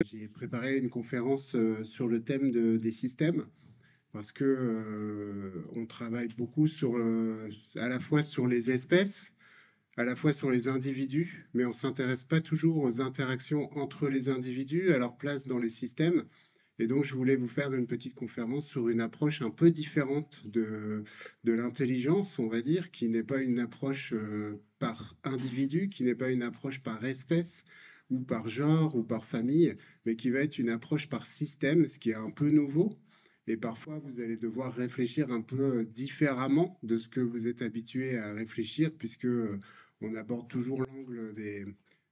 J'ai préparé une conférence sur le thème des systèmes parce que on travaille beaucoup à la fois sur les espèces, à la fois sur les individus, mais on ne s'intéresse pas toujours aux interactions entre les individus, à leur place dans les systèmes. Et donc, je voulais vous faire une petite conférence sur une approche un peu différente de l'intelligence, on va dire, qui n'est pas une approche par individu, qui n'est pas une approche par espèce, ou par genre, ou par famille, mais qui va être une approche par système, ce qui est un peu nouveau. Et parfois, vous allez devoir réfléchir un peu différemment de ce que vous êtes habitué à réfléchir, puisque on aborde toujours l'angle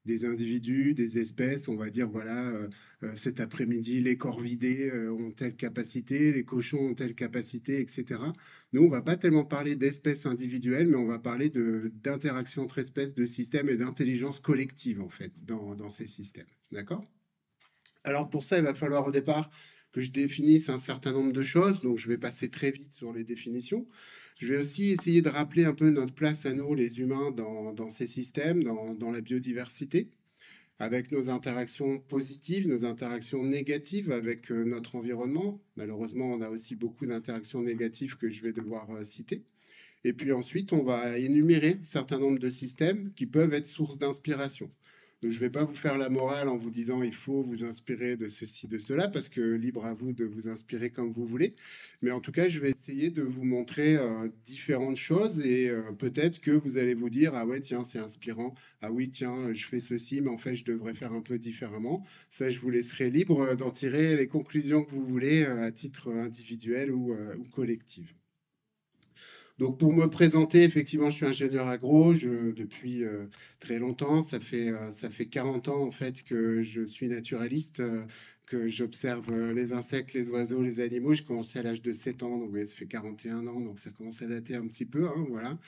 des individus, des espèces. On va dire, voilà, cet après-midi, les corvidés ont telle capacité, les cochons ont telle capacité, etc. Nous, on va pas tellement parler d'espèces individuelles, mais on va parler d'interaction entre espèces, de systèmes et d'intelligence collective, en fait, dans ces systèmes. D'accord? Alors pour ça, il va falloir au départ que je définisse un certain nombre de choses, donc je vais passer très vite sur les définitions. Je vais aussi essayer de rappeler un peu notre place à nous, les humains, dans ces systèmes, dans la biodiversité, avec nos interactions positives, nos interactions négatives avec notre environnement. Malheureusement, on a aussi beaucoup d'interactions négatives que je vais devoir citer. Et puis ensuite, on va énumérer un certain nombre de systèmes qui peuvent être source d'inspiration. Donc, je ne vais pas vous faire la morale en vous disant il faut vous inspirer de ceci, de cela, parce que libre à vous de vous inspirer comme vous voulez. Mais en tout cas, je vais essayer de vous montrer différentes choses et peut-être que vous allez vous dire ah ouais, tiens, c'est inspirant. Ah oui, tiens, je fais ceci, mais en fait, je devrais faire un peu différemment. Ça, je vous laisserai libre d'en tirer les conclusions que vous voulez à titre individuel ou collectif. Donc pour me présenter, effectivement, je suis ingénieur agro depuis très longtemps. Ça fait 40 ans en fait que je suis naturaliste, que j'observe les insectes, les oiseaux, les animaux. J'ai commencé à l'âge de 7 ans, donc ouais, ça fait 41 ans, donc ça commence à dater un petit peu, hein, voilà.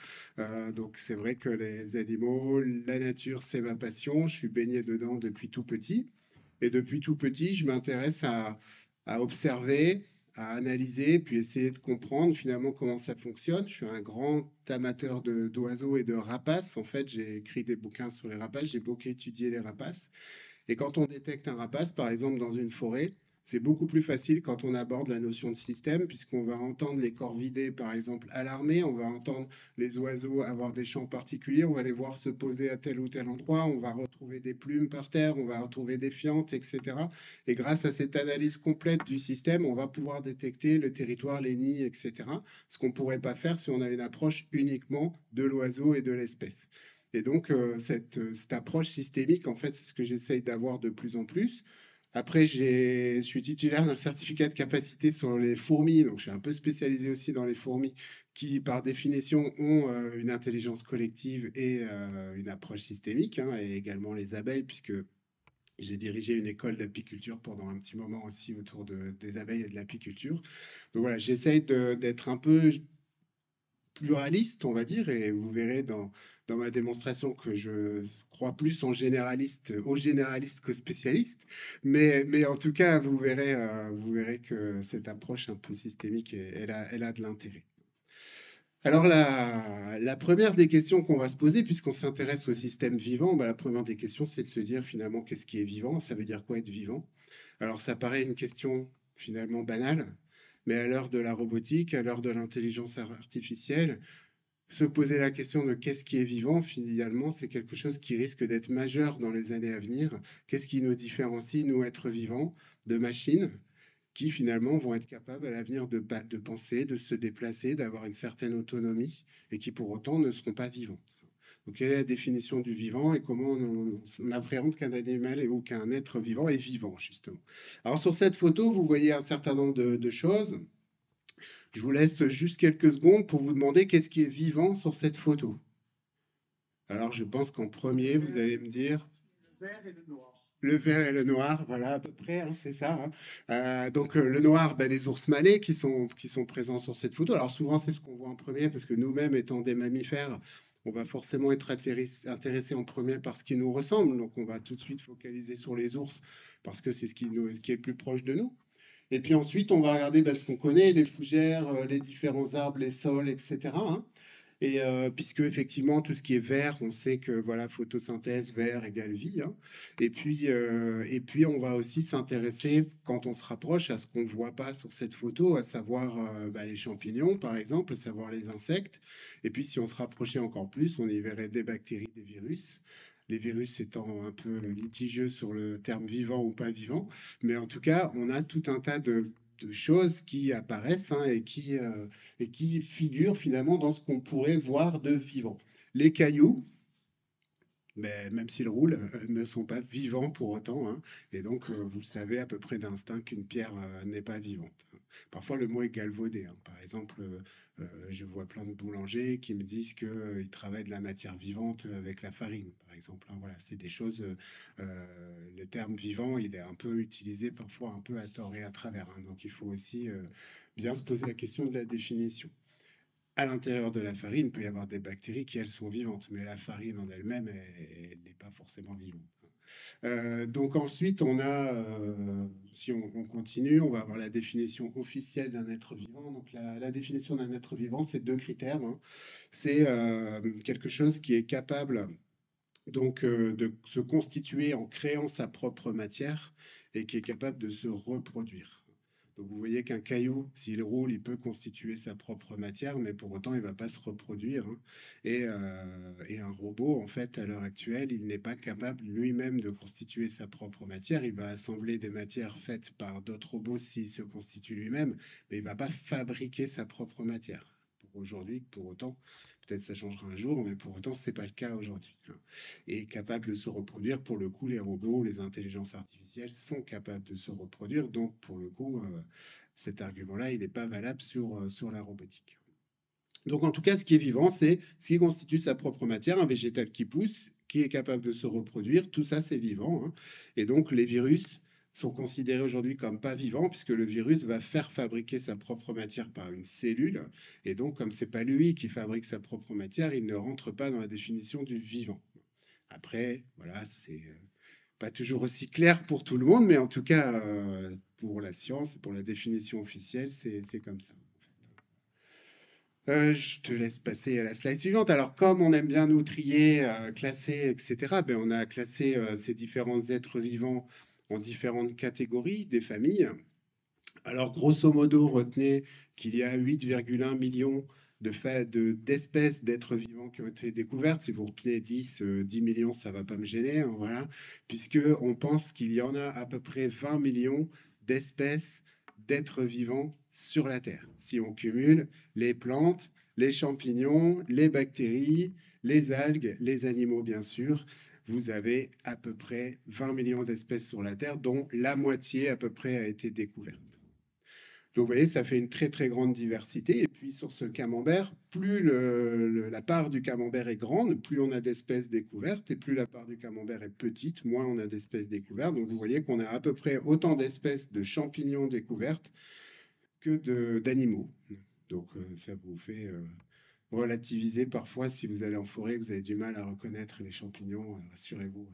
Donc c'est vrai que les animaux, la nature, c'est ma passion. Je suis baigné dedans depuis tout petit. Et depuis tout petit, je m'intéresse à observer, à analyser, puis essayer de comprendre finalement comment ça fonctionne. Je suis un grand amateur d'oiseaux et de rapaces. En fait, j'ai écrit des bouquins sur les rapaces, j'ai beaucoup étudié les rapaces. Et quand on détecte un rapace, par exemple dans une forêt, c'est beaucoup plus facile quand on aborde la notion de système, puisqu'on va entendre les corvidés, par exemple, alarmer, on va entendre les oiseaux avoir des chants particuliers, on va les voir se poser à tel ou tel endroit, on va retrouver des plumes par terre, on va retrouver des fientes, etc. Et grâce à cette analyse complète du système, on va pouvoir détecter le territoire, les nids, etc. Ce qu'on ne pourrait pas faire si on avait une approche uniquement de l'oiseau et de l'espèce. Et donc, cette approche systémique, en fait, c'est ce que j'essaye d'avoir de plus en plus. Après, je suis titulaire d'un certificat de capacité sur les fourmis, donc je suis un peu spécialisé aussi dans les fourmis, qui par définition ont une intelligence collective et une approche systémique, hein, et également les abeilles, puisque j'ai dirigé une école d'apiculture pendant un petit moment aussi autour des abeilles et de l'apiculture. Donc voilà, d'être un peu pluraliste, on va dire, et vous verrez dans ma démonstration que je crois plus aux généralistes qu'aux spécialistes. Mais en tout cas, vous verrez que cette approche un peu systémique, elle a de l'intérêt. Alors, la première des questions qu'on va se poser, puisqu'on s'intéresse au système vivant, bah, la première des questions, c'est de se dire finalement qu'est-ce qui est vivant? Ça veut dire quoi être vivant? Alors, ça paraît une question finalement banale, mais à l'heure de la robotique, à l'heure de l'intelligence artificielle, se poser la question de qu'est-ce qui est vivant, finalement, c'est quelque chose qui risque d'être majeur dans les années à venir. Qu'est-ce qui nous différencie, nous, êtres vivants, de machines qui, finalement, vont être capables à l'avenir de penser, de se déplacer, d'avoir une certaine autonomie et qui, pour autant, ne seront pas vivants. Donc, quelle est la définition du vivant et comment on appréhende qu'un animal ou qu'un être vivant est vivant, justement. Alors, sur cette photo, vous voyez un certain nombre de choses. Je vous laisse juste quelques secondes pour vous demander qu'est-ce qui est vivant sur cette photo. Alors, je pense qu'en premier, vous allez me dire Le vert et le noir. le vert et le noir, voilà à peu près, hein, c'est ça, hein. Donc, le noir, ben, les ours malais qui sont présents sur cette photo. Alors, souvent, c'est ce qu'on voit en premier parce que nous-mêmes, étant des mammifères, on va forcément être intéressé en premier par ce qui nous ressemble. Donc, on va tout de suite focaliser sur les ours parce que c'est ce qui est le plus proche de nous. Et puis ensuite, on va regarder ben, ce qu'on connaît, les fougères, les différents arbres, les sols, etc., hein. Et puisque effectivement tout ce qui est vert, on sait que voilà, photosynthèse, vert égale vie, hein. Et puis on va aussi s'intéresser, quand on se rapproche, à ce qu'on ne voit pas sur cette photo, à savoir bah, les champignons par exemple, à savoir les insectes. Et puis si on se rapprochait encore plus, on y verrait des bactéries, des virus. Les virus étant un peu litigieux sur le terme vivant ou pas vivant. Mais en tout cas, on a tout un tas de choses qui apparaissent, hein, et qui figurent finalement dans ce qu'on pourrait voir de vivant. Les cailloux, mais même s'ils roulent, ne sont pas vivants pour autant, hein. Et donc, vous le savez à peu près d'instinct qu'une pierre n'est pas vivante. Parfois, le mot est galvaudé, hein. Par exemple, je vois plein de boulangers qui me disent qu'ils travaillent de la matière vivante avec la farine, par exemple, hein. Voilà, c'est des choses. Le terme vivant, il est un peu utilisé parfois un peu à tort et à travers, hein. Donc, il faut aussi bien se poser la question de la définition. À l'intérieur de la farine, il peut y avoir des bactéries qui, elles, sont vivantes, mais la farine en elle-même, elle n'est pas forcément vivante. Donc ensuite, on a, si on continue, on va avoir la définition officielle d'un être vivant. Donc la définition d'un être vivant, c'est deux critères, hein. C'est quelque chose qui est capable donc de se constituer en créant sa propre matière et qui est capable de se reproduire. Donc vous voyez qu'un caillou, s'il roule, il peut constituer sa propre matière, mais pour autant, il ne va pas se reproduire, hein. Et un robot, en fait, à l'heure actuelle, il n'est pas capable lui-même de constituer sa propre matière. Il va assembler des matières faites par d'autres robots s'il se constitue lui-même, mais il ne va pas fabriquer sa propre matière. Pour aujourd'hui, pour autant, peut-être ça changera un jour, mais pour autant, ce n'est pas le cas aujourd'hui, hein. Et capable de se reproduire, pour le coup, les robots, les intelligences artificielles sont capables de se reproduire. Donc, pour le coup, cet argument-là, il n'est pas valable sur la robotique. Donc, en tout cas, ce qui est vivant, c'est ce qui constitue sa propre matière, un végétal qui pousse, qui est capable de se reproduire. Tout ça, c'est vivant, hein. Et donc, les virus sont considérés aujourd'hui comme pas vivants, puisque le virus va faire fabriquer sa propre matière par une cellule. Et donc, comme c'est pas lui qui fabrique sa propre matière, il ne rentre pas dans la définition du vivant. Après, voilà, c'est pas toujours aussi clair pour tout le monde, mais en tout cas, pour la science, pour la définition officielle, c'est comme ça. Je te laisse passer à la slide suivante. Alors, comme on aime bien nous trier, classer, etc., ben, on a classé ces différents êtres vivants en différentes catégories, des familles. Alors, grosso modo, retenez qu'il y a 8,1 millions d'espèces d'êtres vivants qui ont été découvertes. Si vous retenez 10 millions, ça ne va pas me gêner, hein, voilà, puisqu'on pense qu'il y en a à peu près 20 millions d'espèces d'êtres vivants sur la Terre. Si on cumule les plantes, les champignons, les bactéries, les algues, les animaux, bien sûr, vous avez à peu près 20 millions d'espèces sur la Terre, dont la moitié à peu près a été découverte. Donc, vous voyez, ça fait une très très grande diversité. Et puis sur ce camembert, plus la part du camembert est grande, plus on a d'espèces découvertes, et plus la part du camembert est petite, moins on a d'espèces découvertes. Donc vous voyez qu'on a à peu près autant d'espèces de champignons découvertes que d'animaux. Donc ça vous fait relativiser parfois si vous allez en forêt, vous avez du mal à reconnaître les champignons, rassurez-vous,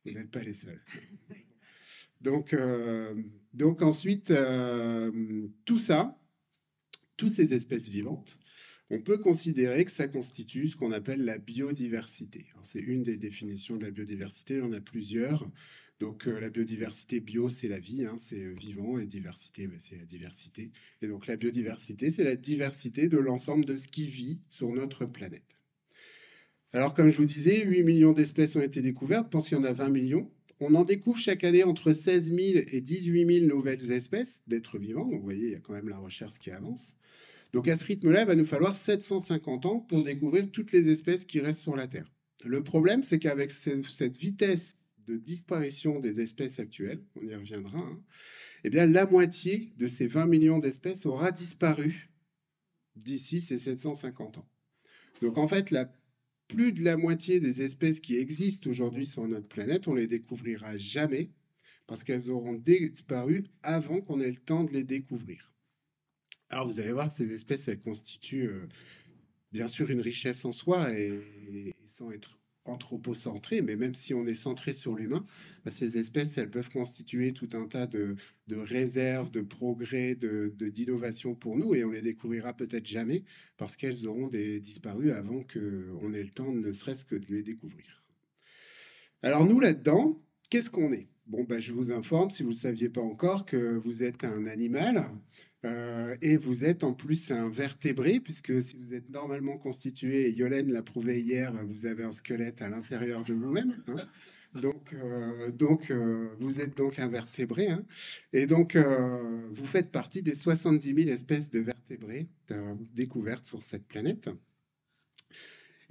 vous n'êtes pas les seuls. Donc, donc ensuite, tout ça, toutes ces espèces vivantes, on peut considérer que ça constitue ce qu'on appelle la biodiversité. C'est une des définitions de la biodiversité, il y en a plusieurs. Donc la biodiversité, bio, c'est la vie, hein, c'est vivant, et diversité, ben, c'est la diversité. Et donc la biodiversité, c'est la diversité de l'ensemble de ce qui vit sur notre planète. Alors comme je vous disais, 8 millions d'espèces ont été découvertes, je pense qu'il y en a 20 millions. On en découvre chaque année entre 16 000 et 18 000 nouvelles espèces d'êtres vivants. Donc vous voyez, il y a quand même la recherche qui avance. Donc à ce rythme-là, il va nous falloir 750 ans pour découvrir toutes les espèces qui restent sur la Terre. Le problème, c'est qu'avec cette vitesse de disparition des espèces actuelles, on y reviendra, hein, eh bien la moitié de ces 20 millions d'espèces aura disparu d'ici ces 750 ans. Donc en fait, plus de la moitié des espèces qui existent aujourd'hui sur notre planète, on les découvrira jamais parce qu'elles auront disparu avant qu'on ait le temps de les découvrir. Alors vous allez voir que ces espèces, elles constituent bien sûr une richesse en soi et sans être anthropocentrées, mais même si on est centré sur l'humain, bah, ces espèces, elles peuvent constituer tout un tas de réserves, de progrès, d'innovation pour nous, et on les découvrira peut-être jamais, parce qu'elles auront disparu avant qu'on ait le temps, ne serait-ce que de les découvrir. Alors nous, là-dedans, qu'est-ce qu'on est? Bon, bah, je vous informe, si vous ne le saviez pas encore, que vous êtes un animal et vous êtes en plus un vertébré, puisque si vous êtes normalement constitué, et Yolène l'a prouvé hier, vous avez un squelette à l'intérieur de vous-même, hein. Vous êtes donc un vertébré, hein. Et donc, vous faites partie des 70 000 espèces de vertébrés découvertes sur cette planète.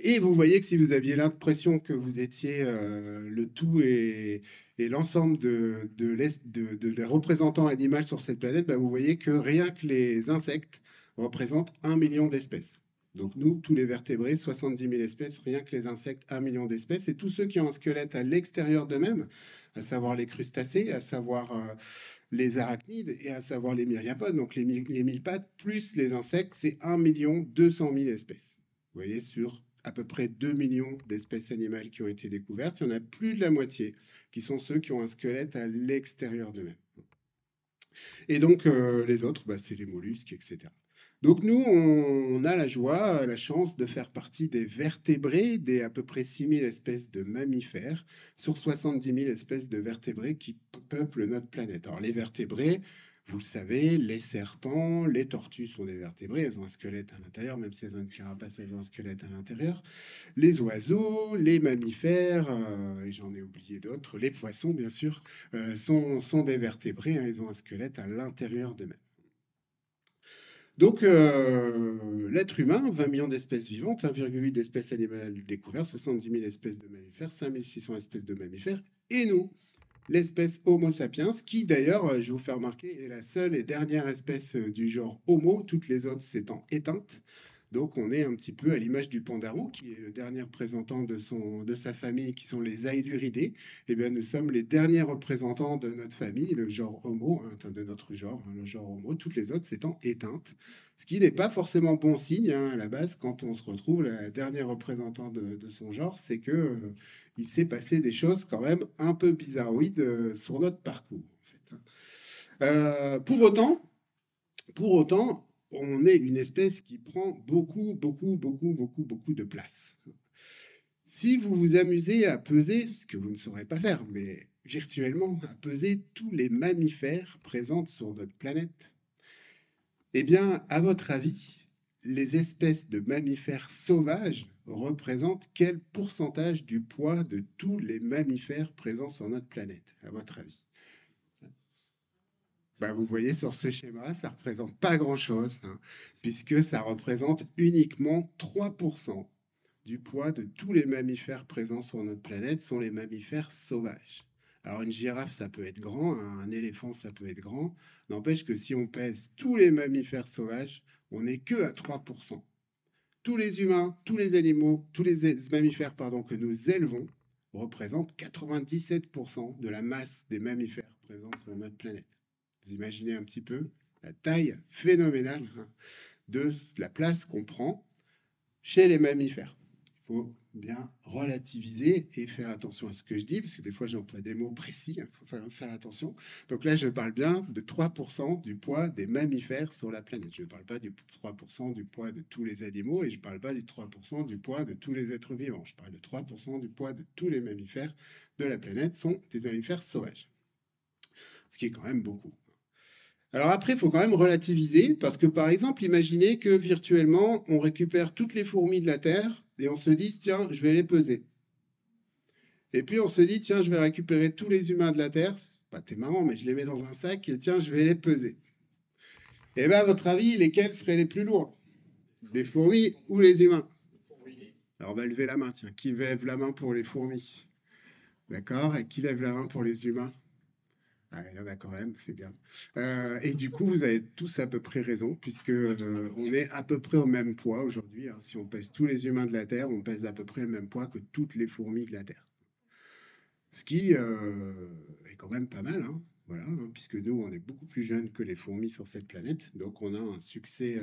Et vous voyez que si vous aviez l'impression que vous étiez le tout et l'ensemble de les représentants animaux sur cette planète, bah, vous voyez que rien que les insectes représentent 1 million d'espèces. Donc nous, tous les vertébrés, 70 000 espèces, rien que les insectes, 1 million d'espèces. Et tous ceux qui ont un squelette à l'extérieur d'eux-mêmes, à savoir les crustacés, à savoir les arachnides et à savoir les myriapodes, donc les mille pattes, plus les insectes, c'est 1 200 000 espèces. Vous voyez, sur à peu près 2 millions d'espèces animales qui ont été découvertes, il y en a plus de la moitié qui sont ceux qui ont un squelette à l'extérieur d'eux-mêmes. Et donc, les autres, bah, c'est les mollusques, etc. Donc nous, on a la joie, la chance de faire partie des vertébrés, des à peu près 6 000 espèces de mammifères, sur 70 000 espèces de vertébrés qui peuplent notre planète. Alors les vertébrés, vous le savez, les serpents, les tortues sont des vertébrés, elles ont un squelette à l'intérieur, même si elles ont une carapace, elles ont un squelette à l'intérieur. Les oiseaux, les mammifères, et j'en ai oublié d'autres, les poissons bien sûr, sont des vertébrés, hein, ils ont un squelette à l'intérieur d'eux-mêmes. Donc, l'être humain, 20 millions d'espèces vivantes, 1,8 d'espèces animales découvertes, 70 000 espèces de mammifères, 5 600 espèces de mammifères, et nous, l'espèce Homo sapiens, qui d'ailleurs, je vais vous faire remarquer, est la seule et dernière espèce du genre Homo, toutes les autres s'étant éteintes. Donc on est un petit peu à l'image du pandarou, qui est le dernier représentant de sa famille, qui sont les Aeluridés. Eh bien, nous sommes les derniers représentants de notre famille, le genre Homo, hein, de notre genre, hein, le genre Homo, toutes les autres s'étant éteintes. Ce qui n'est pas forcément bon signe, hein, à la base, quand on se retrouve la dernière représentant de son genre, c'est que il s'est passé des choses quand même un peu bizarroïdes sur notre parcours, en fait, hein. Pour autant, on est une espèce qui prend beaucoup de place. Si vous vous amusez à peser, ce que vous ne saurez pas faire, mais virtuellement, à peser tous les mammifères présents sur notre planète, eh bien, à votre avis, les espèces de mammifères sauvages représentent quel pourcentage du poids de tous les mammifères présents sur notre planète, à votre avis? Bah, vous voyez sur ce schéma, ça ne représente pas grand-chose, hein, puisque ça représente uniquement 3% du poids de tous les mammifères présents sur notre planète sont les mammifères sauvages. Alors une girafe, ça peut être grand, un éléphant, ça peut être grand. N'empêche que si on pèse tous les mammifères sauvages, on n'est que à 3%. Tous les humains, tous les animaux, tous les mammifères que nous élevons représentent 97% de la masse des mammifères présents sur notre planète. Vous imaginez un petit peu la taille phénoménale, hein, de la place qu'on prend chez les mammifères. Il faut bien relativiser et faire attention à ce que je dis, parce que des fois j'emploie des mots précis, il faut faire attention. Donc là, je parle bien de 3% du poids des mammifères sur la planète. Je ne parle pas du 3% du poids de tous les animaux et je ne parle pas du 3% du poids de tous les êtres vivants. Je parle de 3% du poids de tous les mammifères de la planète sont des mammifères sauvages. Ce qui est quand même beaucoup. Alors après, il faut quand même relativiser, parce que par exemple, imaginez que virtuellement, on récupère toutes les fourmis de la Terre et on se dit, tiens, je vais les peser. Et puis on se dit, tiens, je vais récupérer tous les humains de la Terre, c'est pas très marrant, mais je les mets dans un sac et tiens, je vais les peser. Et bien, à votre avis, lesquels seraient les plus lourds? Les fourmis ou les humains? Alors on va lever la main, tiens, qui lève la main pour les fourmis? D'accord? Et qui lève la main pour les humains? Ah, il y en a quand même, c'est bien. Et du coup, vous avez tous à peu près raison, puisque on est à peu près au même poids aujourd'hui, hein. Si on pèse tous les humains de la Terre, on pèse à peu près le même poids que toutes les fourmis de la Terre. Ce qui est quand même pas mal, hein. Voilà, hein, puisque nous, on est beaucoup plus jeunes que les fourmis sur cette planète. Donc, on a un succès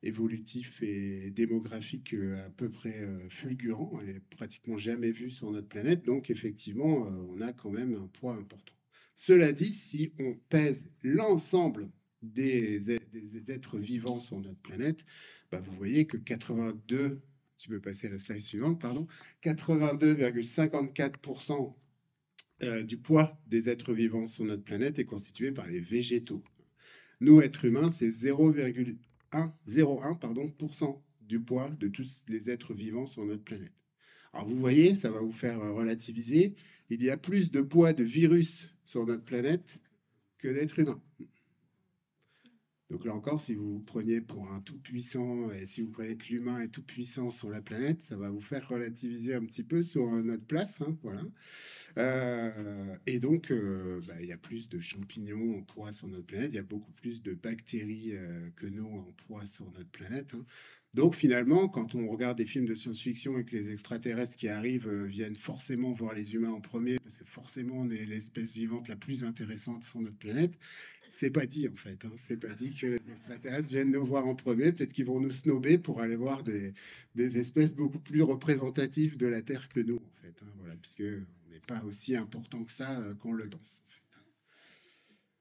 évolutif et démographique à peu près fulgurant et pratiquement jamais vu sur notre planète. Donc effectivement, on a quand même un poids important. Cela dit, si on pèse l'ensemble des êtres vivants sur notre planète, bah, vous voyez que 82, tu peux passer à la slide suivante, pardon, 82,54% du poids des êtres vivants sur notre planète est constitué par les végétaux. Nous, êtres humains, c'est 0,1% du poids de tous les êtres vivants sur notre planète. Alors vous voyez, ça va vous faire relativiser. Il y a plus de poids de virus sur notre planète que d'êtres humains. Donc là encore, si vous vous preniez pour un tout-puissant, et si vous croyez que l'humain est tout-puissant sur la planète, ça va vous faire relativiser un petit peu sur notre place. Hein, voilà. Et donc, bah, il y a plus de champignons en poids sur notre planète, il y a beaucoup plus de bactéries que nous en poids sur notre planète. Hein. Donc finalement, quand on regarde des films de science-fiction et que les extraterrestres qui arrivent viennent forcément voir les humains en premier, parce que forcément on est l'espèce vivante la plus intéressante sur notre planète, c'est pas dit en fait. Hein. C'est pas dit que les extraterrestres viennent nous voir en premier. Peut-être qu'ils vont nous snober pour aller voir des espèces beaucoup plus représentatives de la Terre que nous en fait. Hein. Voilà, puisque on n'est pas aussi important que ça qu'on le pense.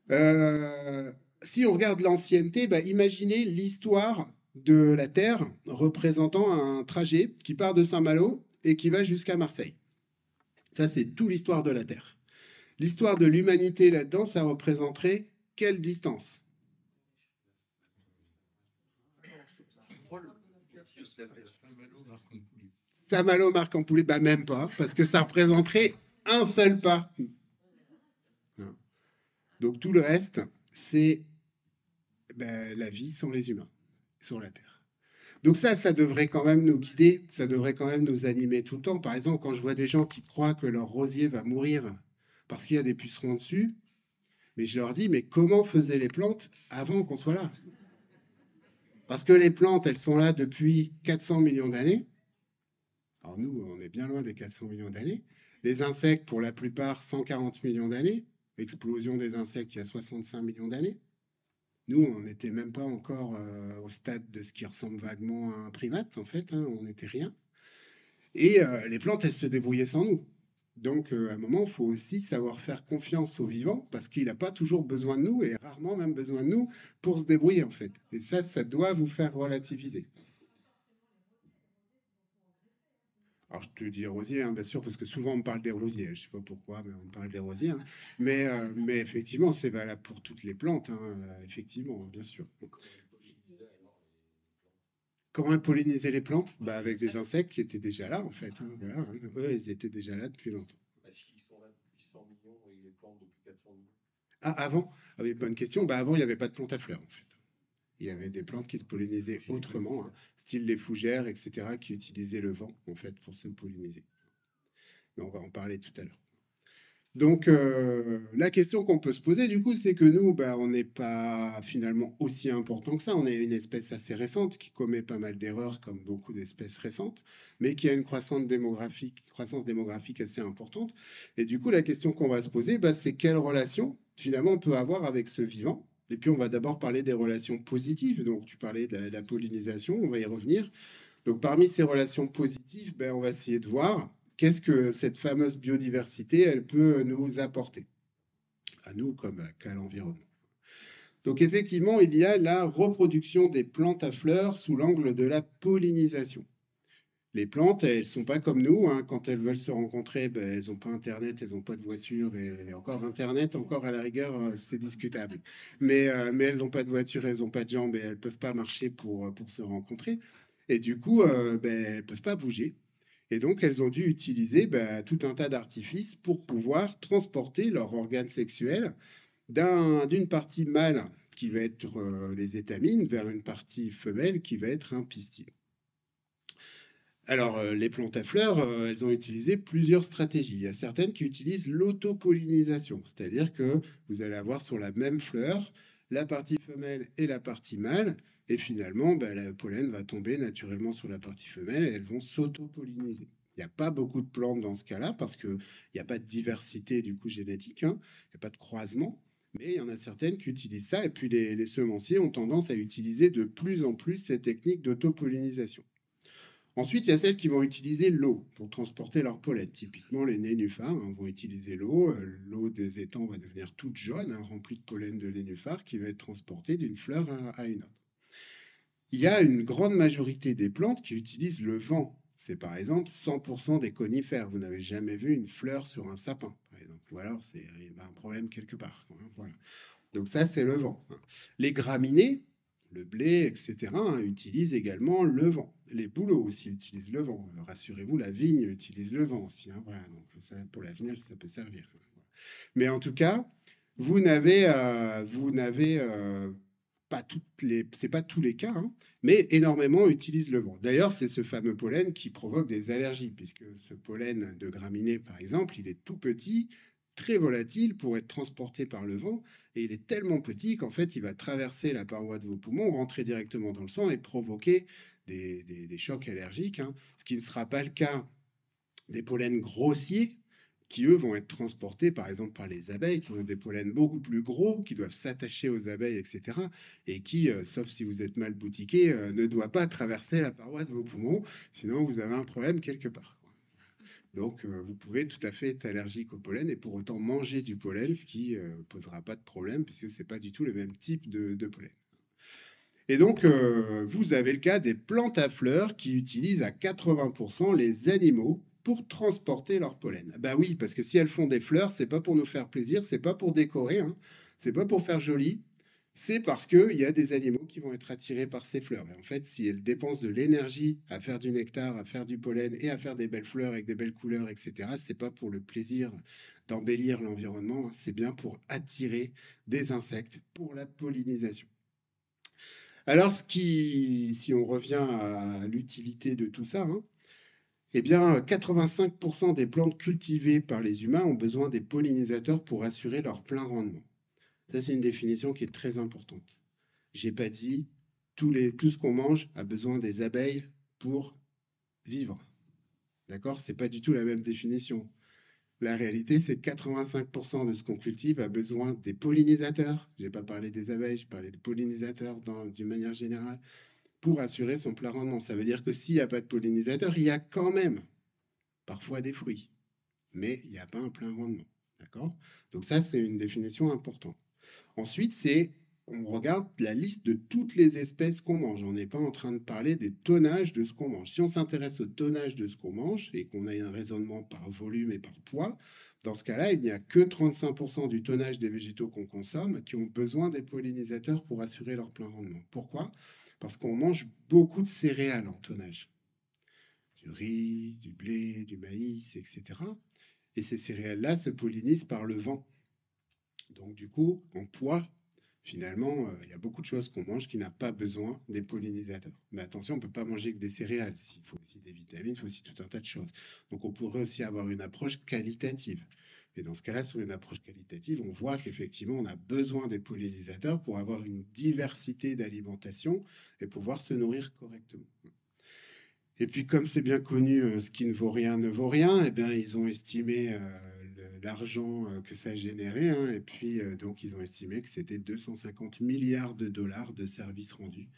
En fait. Si on regarde l'ancienneté, bah, imaginez l'histoire de la Terre représentant un trajet qui part de Saint-Malo et qui va jusqu'à Marseille. Ça, c'est toute l'histoire de la Terre. L'histoire de l'humanité là-dedans, ça représenterait quelle distance? Saint-Malo, Marc-en-Poulet, bah même pas, parce que ça représenterait un seul pas. Donc tout le reste, c'est ben, la vie sans les humains sur la Terre. Donc ça devrait quand même nous guider, ça devrait quand même nous animer tout le temps. Par exemple, quand je vois des gens qui croient que leur rosier va mourir parce qu'il y a des pucerons dessus, mais je leur dis, mais comment faisaient les plantes avant qu'on soit là? Parce que les plantes, elles sont là depuis 400 millions d'années. Alors nous, on est bien loin des 400 millions d'années. Les insectes, pour la plupart, 140 millions d'années. Explosion des insectes il y a 65 millions d'années. Nous, on n'était même pas encore au stade de ce qui ressemble vaguement à un primate, en fait. Hein, on n'était rien. Et les plantes, elles se débrouillaient sans nous. Donc, à un moment, il faut aussi savoir faire confiance au vivant, parce qu'il n'a pas toujours besoin de nous, et rarement même besoin de nous, pour se débrouiller, en fait. Et ça doit vous faire relativiser. Alors, je te dis rosiers, hein, bien sûr, parce que souvent on me parle des rosiers. Je ne sais pas pourquoi, mais on me parle des rosiers. Hein. Mais effectivement, c'est valable pour toutes les plantes, hein, effectivement, bien sûr. Donc, comment polliniser les plantes? Bah, avec des insectes qui étaient déjà là, en fait. Hein, voilà, hein. Eux, ils étaient déjà là depuis longtemps. Est-ce qu'ils sont là depuis 100 millions et les plantes depuis 400 millions? Ah, avant? Ah oui, bonne question. Bah, avant, il n'y avait pas de plantes à fleurs, en fait. Il y avait des plantes qui se pollinisaient autrement, hein, style les fougères, etc., qui utilisaient le vent, en fait, pour se polliniser. Mais on va en parler tout à l'heure. Donc, la question qu'on peut se poser, du coup, c'est que nous, bah, on n'est pas finalement aussi important que ça. On est une espèce assez récente qui commet pas mal d'erreurs, comme beaucoup d'espèces récentes, mais qui a une croissance démographique assez importante. Et du coup, la question qu'on va se poser, bah, c'est quelle relation, finalement, on peut avoir avec ce vivant. Et puis, on va d'abord parler des relations positives. Donc, tu parlais de la pollinisation, on va y revenir. Donc, parmi ces relations positives, ben, on va essayer de voir qu'est-ce que cette fameuse biodiversité, elle peut nous apporter, à nous comme à l'environnement. Donc, effectivement, il y a la reproduction des plantes à fleurs sous l'angle de la pollinisation. Les plantes, elles ne sont pas comme nous. Hein. Quand elles veulent se rencontrer, ben, elles n'ont pas Internet, elles n'ont pas de voiture. Et encore Internet, encore à la rigueur, c'est discutable. Mais elles n'ont pas de voiture, elles n'ont pas de jambes et elles ne peuvent pas marcher pour se rencontrer. Et du coup, ben, elles ne peuvent pas bouger. Et donc, elles ont dû utiliser ben, tout un tas d'artifices pour pouvoir transporter leurs organes sexuels d'une partie mâle qui va être les étamines vers une partie femelle qui va être un pistil. Alors, les plantes à fleurs, elles ont utilisé plusieurs stratégies. Il y a certaines qui utilisent l'autopollinisation, c'est-à-dire que vous allez avoir sur la même fleur la partie femelle et la partie mâle, et finalement, ben, le pollen va tomber naturellement sur la partie femelle et elles vont s'autopolliniser. Il n'y a pas beaucoup de plantes dans ce cas-là parce qu'il n'y a pas de diversité du coup génétique, hein, il n'y a pas de croisement. Mais il y en a certaines qui utilisent ça, et puis les semenciers ont tendance à utiliser de plus en plus ces techniques d'autopollinisation. Ensuite, il y a celles qui vont utiliser l'eau pour transporter leur pollen. Typiquement, les nénuphars vont utiliser l'eau. L'eau des étangs va devenir toute jaune, remplie de pollen de nénuphar, qui va être transportée d'une fleur à une autre. Il y a une grande majorité des plantes qui utilisent le vent. C'est par exemple 100% des conifères. Vous n'avez jamais vu une fleur sur un sapin, par exemple. Ou alors, il y a un problème quelque part. Voilà. Donc ça, c'est le vent. Les graminées, le blé, etc., utilisent également le vent. Les bouleaux aussi utilisent le vent. Rassurez-vous, la vigne utilise le vent aussi. Voilà, donc ça, pour l'avenir, ça peut servir. Mais en tout cas, vous n'avez pas toutes les, c'est pas tous les cas, mais énormément utilisent le vent. D'ailleurs, c'est ce fameux pollen qui provoque des allergies, puisque ce pollen de graminées, par exemple, il est tout petit, très volatile pour être transporté par le vent, et il est tellement petit qu'en fait, il va traverser la paroi de vos poumons, rentrer directement dans le sang et provoquer des chocs allergiques, ce qui ne sera pas le cas des pollens grossiers qui, eux, vont être transportés, par exemple, par les abeilles, qui ont des pollens beaucoup plus gros, qui doivent s'attacher aux abeilles, etc., et qui, sauf si vous êtes mal boutiqué, ne doit pas traverser la paroi de vos poumons, sinon vous avez un problème quelque part. Donc, vous pouvez tout à fait être allergique au pollen et pour autant manger du pollen, ce qui ne posera pas de problème, puisque ce n'est pas du tout le même type de pollen. Et donc, vous avez le cas des plantes à fleurs qui utilisent à 80% les animaux pour transporter leur pollen. Ben oui, parce que si elles font des fleurs, c'est pas pour nous faire plaisir, c'est pas pour décorer, c'est pas pour faire joli, c'est parce qu'il y a des animaux qui vont être attirés par ces fleurs. Et en fait, si elles dépensent de l'énergie à faire du nectar, à faire du pollen et à faire des belles fleurs avec des belles couleurs, etc., c'est pas pour le plaisir d'embellir l'environnement, c'est bien pour attirer des insectes pour la pollinisation. Alors, si on revient à l'utilité de tout ça, eh bien, 85% des plantes cultivées par les humains ont besoin des pollinisateurs pour assurer leur plein rendement. Ça, c'est une définition qui est très importante. J'ai pas dit tout ce qu'on mange a besoin des abeilles pour vivre. D'accord? C'est pas du tout la même définition. La réalité, c'est que 85% de ce qu'on cultive a besoin des pollinisateurs. Je n'ai pas parlé des abeilles, je parlais des pollinisateurs d'une manière générale pour assurer son plein rendement. Ça veut dire que s'il n'y a pas de pollinisateur, il y a quand même parfois des fruits, mais il n'y a pas un plein rendement. D'accord? Donc ça, c'est une définition importante. Ensuite, on regarde la liste de toutes les espèces qu'on mange. On n'est pas en train de parler des tonnages de ce qu'on mange. Si on s'intéresse au tonnage de ce qu'on mange et qu'on a un raisonnement par volume et par poids, dans ce cas-là, il n'y a que 35% du tonnage des végétaux qu'on consomme qui ont besoin des pollinisateurs pour assurer leur plein rendement. Pourquoi? Parce qu'on mange beaucoup de céréales en tonnage. Du riz, du blé, du maïs, etc. Et ces céréales-là se pollinisent par le vent. Donc du coup, en poids, finalement, il y a beaucoup de choses qu'on mange qui n'ont pas besoin des pollinisateurs. Mais attention, on ne peut pas manger que des céréales. Il faut aussi des vitamines, il faut aussi tout un tas de choses. Donc on pourrait aussi avoir une approche qualitative. Et dans ce cas-là, sur une approche qualitative, on voit qu'effectivement, on a besoin des pollinisateurs pour avoir une diversité d'alimentation et pouvoir se nourrir correctement. Et puis, comme c'est bien connu, ce qui ne vaut rien ne vaut rien, eh bien, ils ont estimé l'argent que ça générait, et puis donc ils ont estimé que c'était 250 milliards de dollars de services rendus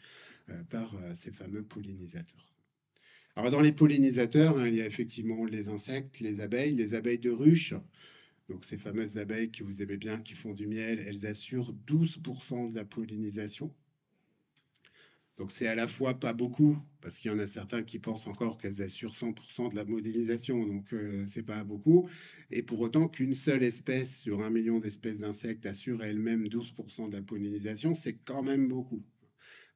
par ces fameux pollinisateurs. Alors, dans les pollinisateurs, il y a effectivement les insectes, les abeilles de ruche. Donc, ces fameuses abeilles que vous aimez bien, qui font du miel, elles assurent 12% de la pollinisation. Donc c'est à la fois pas beaucoup, parce qu'il y en a certains qui pensent encore qu'elles assurent 100% de la modélisation, donc c'est pas beaucoup. Et pour autant qu'une seule espèce sur 1 million d'espèces d'insectes assure elle-même 12% de la pollinisation, c'est quand même beaucoup.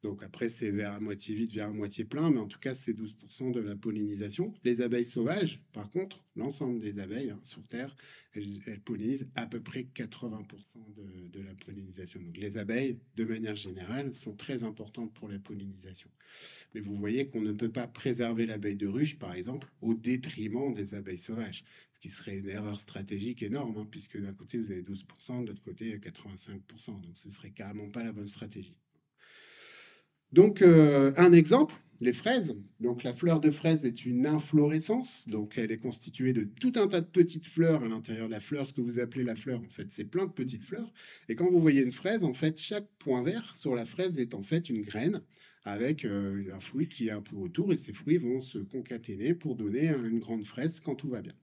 Donc après, c'est vers à moitié vide, vers à moitié plein, mais en tout cas, c'est 12% de la pollinisation. Les abeilles sauvages, par contre, l'ensemble des abeilles sur Terre, elles pollinisent à peu près 80% de la pollinisation. Donc les abeilles, de manière générale, sont très importantes pour la pollinisation. Mais vous voyez qu'on ne peut pas préserver l'abeille de ruche, par exemple, au détriment des abeilles sauvages, ce qui serait une erreur stratégique énorme, puisque d'un côté, vous avez 12%, de l'autre côté, 85%. Donc ce serait carrément pas la bonne stratégie. Donc, un exemple, les fraises. Donc la fleur de fraise est une inflorescence, donc elle est constituée de tout un tas de petites fleurs à l'intérieur de la fleur. Ce que vous appelez la fleur, en fait, c'est plein de petites fleurs. Et quand vous voyez une fraise, en fait, chaque point vert sur la fraise est en fait une graine avec un fruit qui est un peu autour, et ces fruits vont se concaténer pour donner une grande fraise quand tout va bien.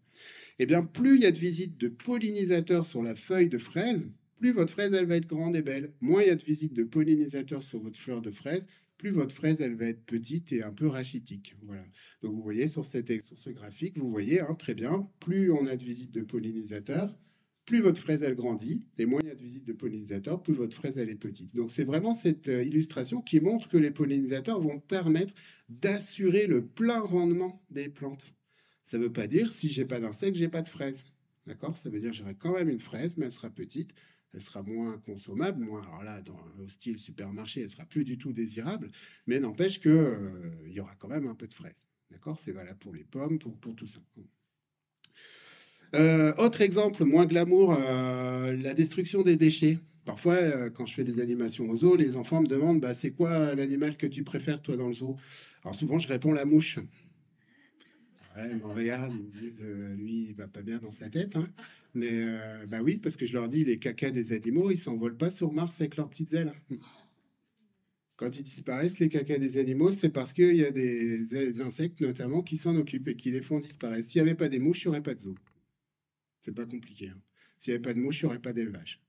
Eh bien, plus il y a de visites de pollinisateurs sur la feuille de fraise, plus votre fraise elle va être grande et belle. Moins il y a de visites de pollinisateurs sur votre fleur de fraise, plus votre fraise elle va être petite et un peu rachitique. Voilà. Donc vous voyez sur ce graphique, vous voyez très bien, plus on a de visites de pollinisateurs, plus votre fraise elle grandit, et moins il y a de visites de pollinisateurs, plus votre fraise elle est petite. Donc c'est vraiment cette illustration qui montre que les pollinisateurs vont permettre d'assurer le plein rendement des plantes. Ça ne veut pas dire si j'ai pas d'insectes, j'ai pas de fraises. D'accord? Ça veut dire que j'aurai quand même une fraise, mais elle sera petite, elle sera moins consommable, moins, alors là, au style supermarché, elle sera plus du tout désirable, mais n'empêche que il y aura quand même un peu de fraises. D'accord? C'est valable pour les pommes, pour tout ça. Autre exemple, moins glamour, la destruction des déchets. Parfois, quand je fais des animations au zoo, les enfants me demandent bah, c'est quoi l'animal que tu préfères, toi, dans le zoo? Alors souvent, je réponds la mouche. Ouais, ils me regardent, ils me disent lui, il va pas bien dans sa tête, hein. Mais bah oui, parce que je leur dis les cacas des animaux, ils s'envolent pas sur Mars avec leurs petites ailes. Quand ils disparaissent, les cacas des animaux, c'est parce qu'il y a des insectes notamment qui s'en occupent et qui les font disparaître. S'il n'y avait pas des mouches, il n'y aurait pas de zoo. C'est pas compliqué, hein. S'il n'y avait pas de mouches, il n'y aurait pas d'élevage.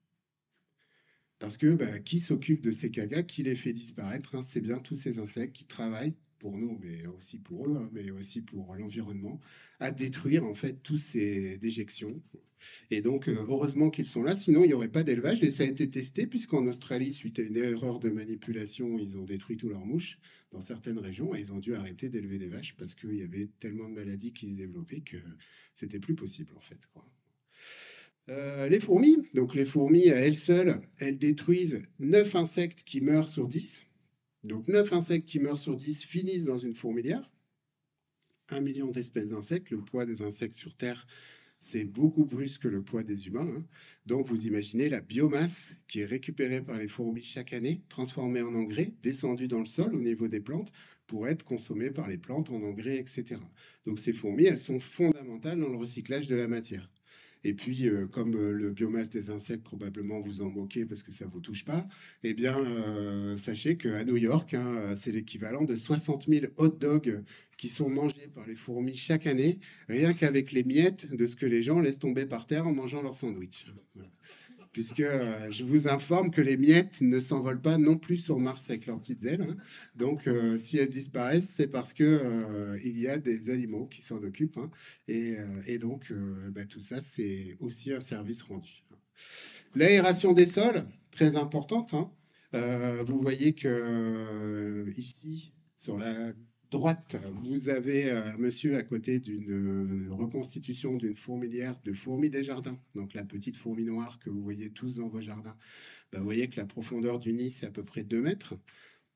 Parce que bah, qui s'occupe de ces cacas, qui les fait disparaître, hein, c'est bien tous ces insectes qui travaillent pour nous, mais aussi pour eux, hein, mais aussi pour l'environnement, à détruire en fait tous ces déjections. Et donc, heureusement qu'ils sont là, sinon il n'y aurait pas d'élevage. Et ça a été testé, puisqu'en Australie, suite à une erreur de manipulation, ils ont détruit tous leurs mouches dans certaines régions et ils ont dû arrêter d'élever des vaches parce qu'il y avait tellement de maladies qui se développaient que c'était plus possible en fait, quoi. Les fourmis, donc les fourmis à elles seules, elles détruisent 9 insectes qui meurent sur 10. Donc 9 insectes qui meurent sur 10 finissent dans une fourmilière. 1 million d'espèces d'insectes, le poids des insectes sur Terre, c'est beaucoup plus que le poids des humains, hein. Donc vous imaginez la biomasse qui est récupérée par les fourmis chaque année, transformée en engrais, descendue dans le sol au niveau des plantes pour être consommée par les plantes en engrais, etc. Donc ces fourmis, elles sont fondamentales dans le recyclage de la matière. Et puis, comme le biomasse des insectes, probablement vous en moquez parce que ça ne vous touche pas, eh bien, sachez qu'à New York, hein, c'est l'équivalent de 60 000 hot dogs qui sont mangés par les fourmis chaque année, rien qu'avec les miettes de ce que les gens laissent tomber par terre en mangeant leur sandwich. Voilà. Puisque je vous informe que les miettes ne s'envolent pas non plus sur Mars avec leurs petites ailes, hein. Donc, si elles disparaissent, c'est parce que il y a des animaux qui s'en occupent, hein. Et donc, bah, tout ça, c'est aussi un service rendu. L'aération des sols, très importante, hein. Vous voyez que ici, sur la droite, vous avez un monsieur à côté d'une reconstitution d'une fourmilière de fourmis des jardins. Donc la petite fourmi noire que vous voyez tous dans vos jardins. Ben, vous voyez que la profondeur du nid, c'est à peu près 2 mètres.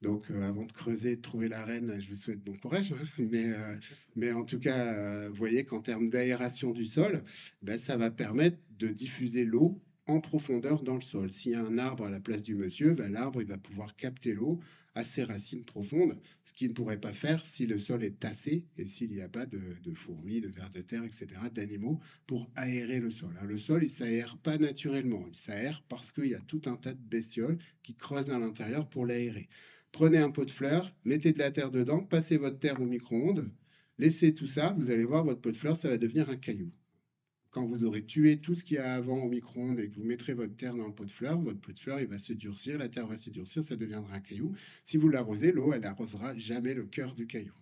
Donc avant de creuser, de trouver la reine, je vous souhaite bon courage, hein. Mais en tout cas, vous voyez qu'en termes d'aération du sol, ben, ça va permettre de diffuser l'eau en profondeur dans le sol. S'il y a un arbre à la place du monsieur, ben, l'arbre il va pouvoir capter l'eau à ses racines profondes, ce qu'il ne pourrait pas faire si le sol est tassé et s'il n'y a pas de fourmis, de vers de terre, etc., d'animaux pour aérer le sol, hein. Le sol, il ne s'aère pas naturellement, il s'aère parce qu'il y a tout un tas de bestioles qui creusent à l'intérieur pour l'aérer. Prenez un pot de fleurs, mettez de la terre dedans, passez votre terre au micro-ondes, laissez tout ça, vous allez voir, votre pot de fleurs, ça va devenir un caillou. Quand vous aurez tué tout ce qu'il y a avant au micro-ondes et que vous mettrez votre terre dans le pot de fleurs, votre pot de fleurs, il va se durcir, la terre va se durcir, ça deviendra un caillou. Si vous l'arrosez, l'eau, elle n'arrosera jamais le cœur du caillou.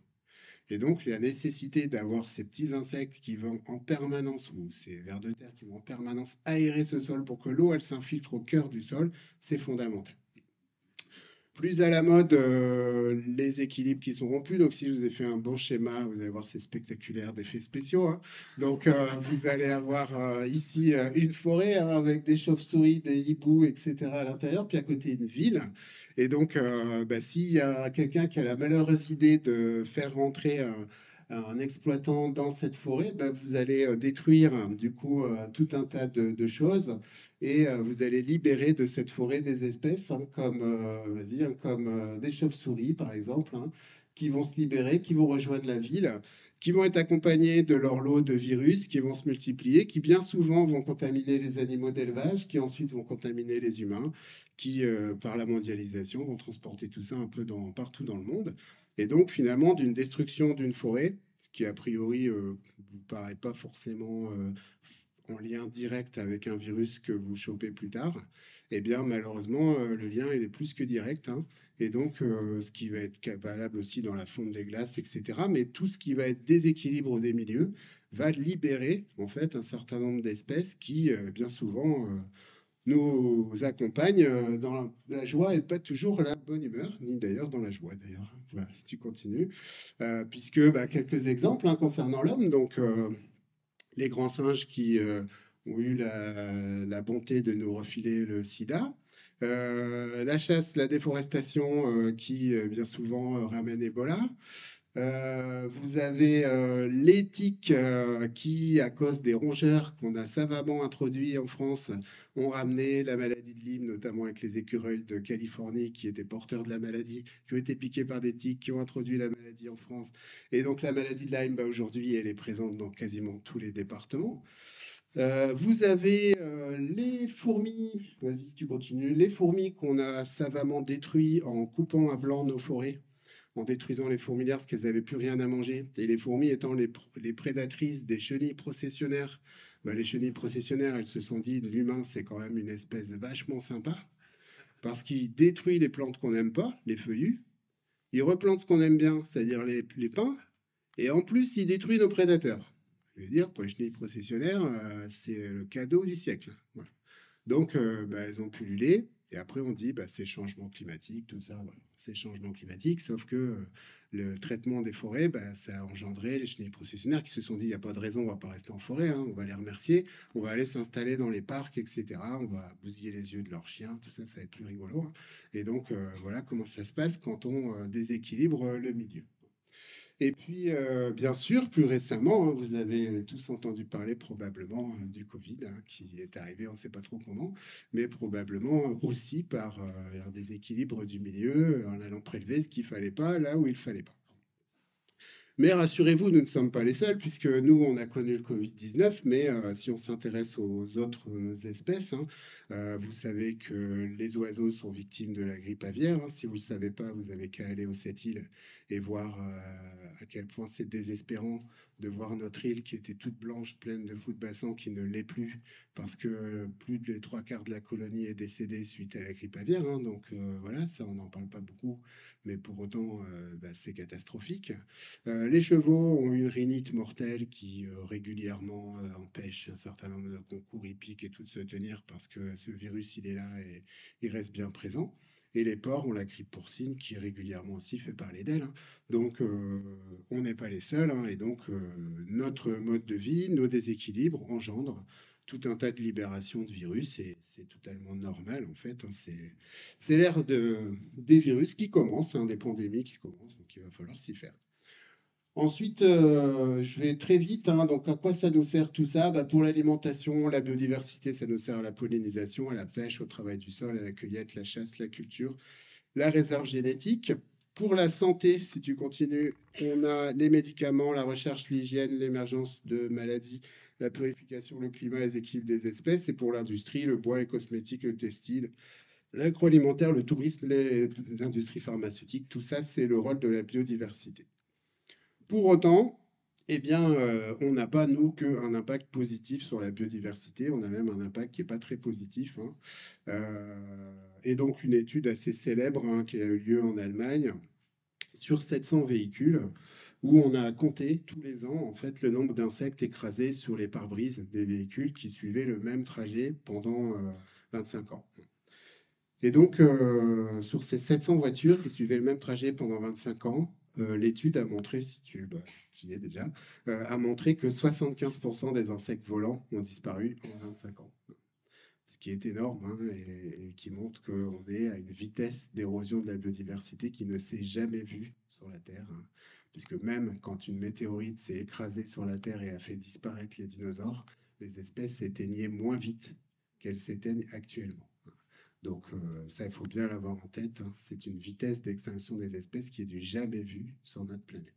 Et donc, la nécessité d'avoir ces petits insectes qui vont en permanence, ou ces vers de terre qui vont en permanence aérer ce sol pour que l'eau, elle s'infiltre au cœur du sol, c'est fondamental. Plus à la mode, les équilibres qui sont rompus. Donc, si je vous ai fait un bon schéma, vous allez voir, c'est spectaculaire d'effets spéciaux, hein. Donc, vous allez avoir ici une forêt, hein, avec des chauves-souris, des hiboux, etc. à l'intérieur, puis à côté une ville. Et donc, bah, s'il y a quelqu'un qui a la malheureuse idée de faire rentrer un exploitant dans cette forêt, bah, vous allez détruire du coup tout un tas de choses et vous allez libérer de cette forêt des espèces, hein, comme, vas-y, hein, comme des chauves-souris par exemple, hein, qui vont se libérer, qui vont rejoindre la ville, qui vont être accompagnés de leur lot de virus, qui vont se multiplier, qui bien souvent vont contaminer les animaux d'élevage, qui ensuite vont contaminer les humains, qui, par la mondialisation, vont transporter tout ça un peu partout dans le monde. Et donc, finalement, d'une destruction d'une forêt, ce qui a priori vous paraît pas forcément en lien direct avec un virus que vous chopez plus tard, eh bien malheureusement le lien il est plus que direct, hein. Et donc ce qui va être valable aussi dans la fonte des glaces, etc. Mais tout ce qui va être déséquilibre des milieux va libérer en fait un certain nombre d'espèces qui bien souvent nous accompagnent dans la joie et pas toujours la bonne humeur, ni d'ailleurs dans la joie d'ailleurs. Voilà, si tu continues. Puisque quelques exemples hein, concernant l'homme, donc les grands singes qui ont eu la bonté de nous refiler le sida. La chasse, la déforestation qui bien souvent ramène Ebola. Vous avez l'éthique qui, à cause des rongeurs qu'on a savamment introduits en France, ont ramené la maladie de Lyme, notamment avec les écureuils de Californie qui étaient porteurs de la maladie, qui ont été piqués par des tiques, qui ont introduit la maladie en France. Et donc la maladie de Lyme, aujourd'hui, elle est présente dans quasiment tous les départements. Vous avez les fourmis, vas-y si tu continues, les fourmis qu'on a savamment détruites en coupant à blanc nos forêts, en détruisant les fourmilières parce qu'elles n'avaient plus rien à manger. Et les fourmis étant les prédatrices des chenilles processionnaires, les chenilles processionnaires, elles se sont dit, l'humain, c'est quand même une espèce vachement sympa, parce qu'il détruit les plantes qu'on n'aime pas, les feuillus, il replante ce qu'on aime bien, c'est-à-dire les pins, et en plus, il détruit nos prédateurs. Je veux dire, pour les chenilles processionnaires, c'est le cadeau du siècle. Voilà. Donc, elles ont pullulé. Et après, on dit, c'est changement climatique, tout ça. Voilà. C'est changement climatique, sauf que le traitement des forêts, ça a engendré les chenilles processionnaires qui se sont dit, il n'y a pas de raison, on ne va pas rester en forêt, hein, on va les remercier, on va aller s'installer dans les parcs, etc. On va bousiller les yeux de leurs chiens, tout ça, ça va être plus rigolo, hein. Et donc, voilà comment ça se passe quand on déséquilibre le milieu. Et puis, bien sûr, plus récemment, hein, vous avez tous entendu parler probablement du Covid, hein, qui est arrivé, on ne sait pas trop comment, mais probablement aussi par un déséquilibre du milieu, en allant prélever ce qu'il ne fallait pas là où il ne fallait pas. Mais rassurez-vous, nous ne sommes pas les seuls, puisque nous, on a connu le Covid-19, mais si on s'intéresse aux autres espèces, hein, vous savez que les oiseaux sont victimes de la grippe aviaire, hein. Si vous ne le savez pas, vous avez qu'à aller aux Sept-Îles et voir à quel point c'est désespérant de voir notre île qui était toute blanche, pleine de fous de bassin, qui ne l'est plus, parce que plus de les trois quarts de la colonie est décédée suite à la grippe aviaire, hein. Donc voilà, ça, on n'en parle pas beaucoup, mais pour autant, c'est catastrophique. Les chevaux ont une rhinite mortelle qui régulièrement empêche un certain nombre de concours hippiques et tout de se tenir parce que ce virus, il est là et il reste bien présent. Et les porcs ont la grippe porcine qui régulièrement aussi fait parler d'elle, hein. Donc on n'est pas les seuls, hein. Et donc notre mode de vie, nos déséquilibres engendrent tout un tas de libérations de virus et c'est totalement normal en fait, hein. C'est l'ère des virus qui commence, hein, des pandémies qui commencent, donc il va falloir s'y faire. Ensuite, je vais très vite, hein. Donc, à quoi ça nous sert tout ça? Pour l'alimentation, la biodiversité, ça nous sert à la pollinisation, à la pêche, au travail du sol, à la cueillette, la chasse, la culture, la réserve génétique. Pour la santé, si tu continues, on a les médicaments, la recherche, l'hygiène, l'émergence de maladies, la purification, le climat, les équilibres des espèces. Et pour l'industrie, le bois, les cosmétiques, le textile, l'agroalimentaire, le tourisme, les industries pharmaceutiques, tout ça, c'est le rôle de la biodiversité. Pour autant, eh bien, on n'a pas, nous, qu'un impact positif sur la biodiversité. On a même un impact qui n'est pas très positif, hein. Et donc, une étude assez célèbre, hein, qui a eu lieu en Allemagne sur 700 véhicules, où on a compté tous les ans, en fait, le nombre d'insectes écrasés sur les pare-brises des véhicules qui suivaient le même trajet pendant 25 ans. Et donc, sur ces 700 voitures qui suivaient le même trajet pendant 25 ans, l'étude a montré, si tu y es déjà, a montré que 75% des insectes volants ont disparu en 25 ans. Ce qui est énorme, hein, et qui montre qu'on est à une vitesse d'érosion de la biodiversité qui ne s'est jamais vue sur la Terre, hein. Puisque même quand une météorite s'est écrasée sur la Terre et a fait disparaître les dinosaures, les espèces s'éteignaient moins vite qu'elles s'éteignent actuellement. Donc ça, il faut bien l'avoir en tête, hein. C'est une vitesse d'extinction des espèces qui est du jamais vu sur notre planète.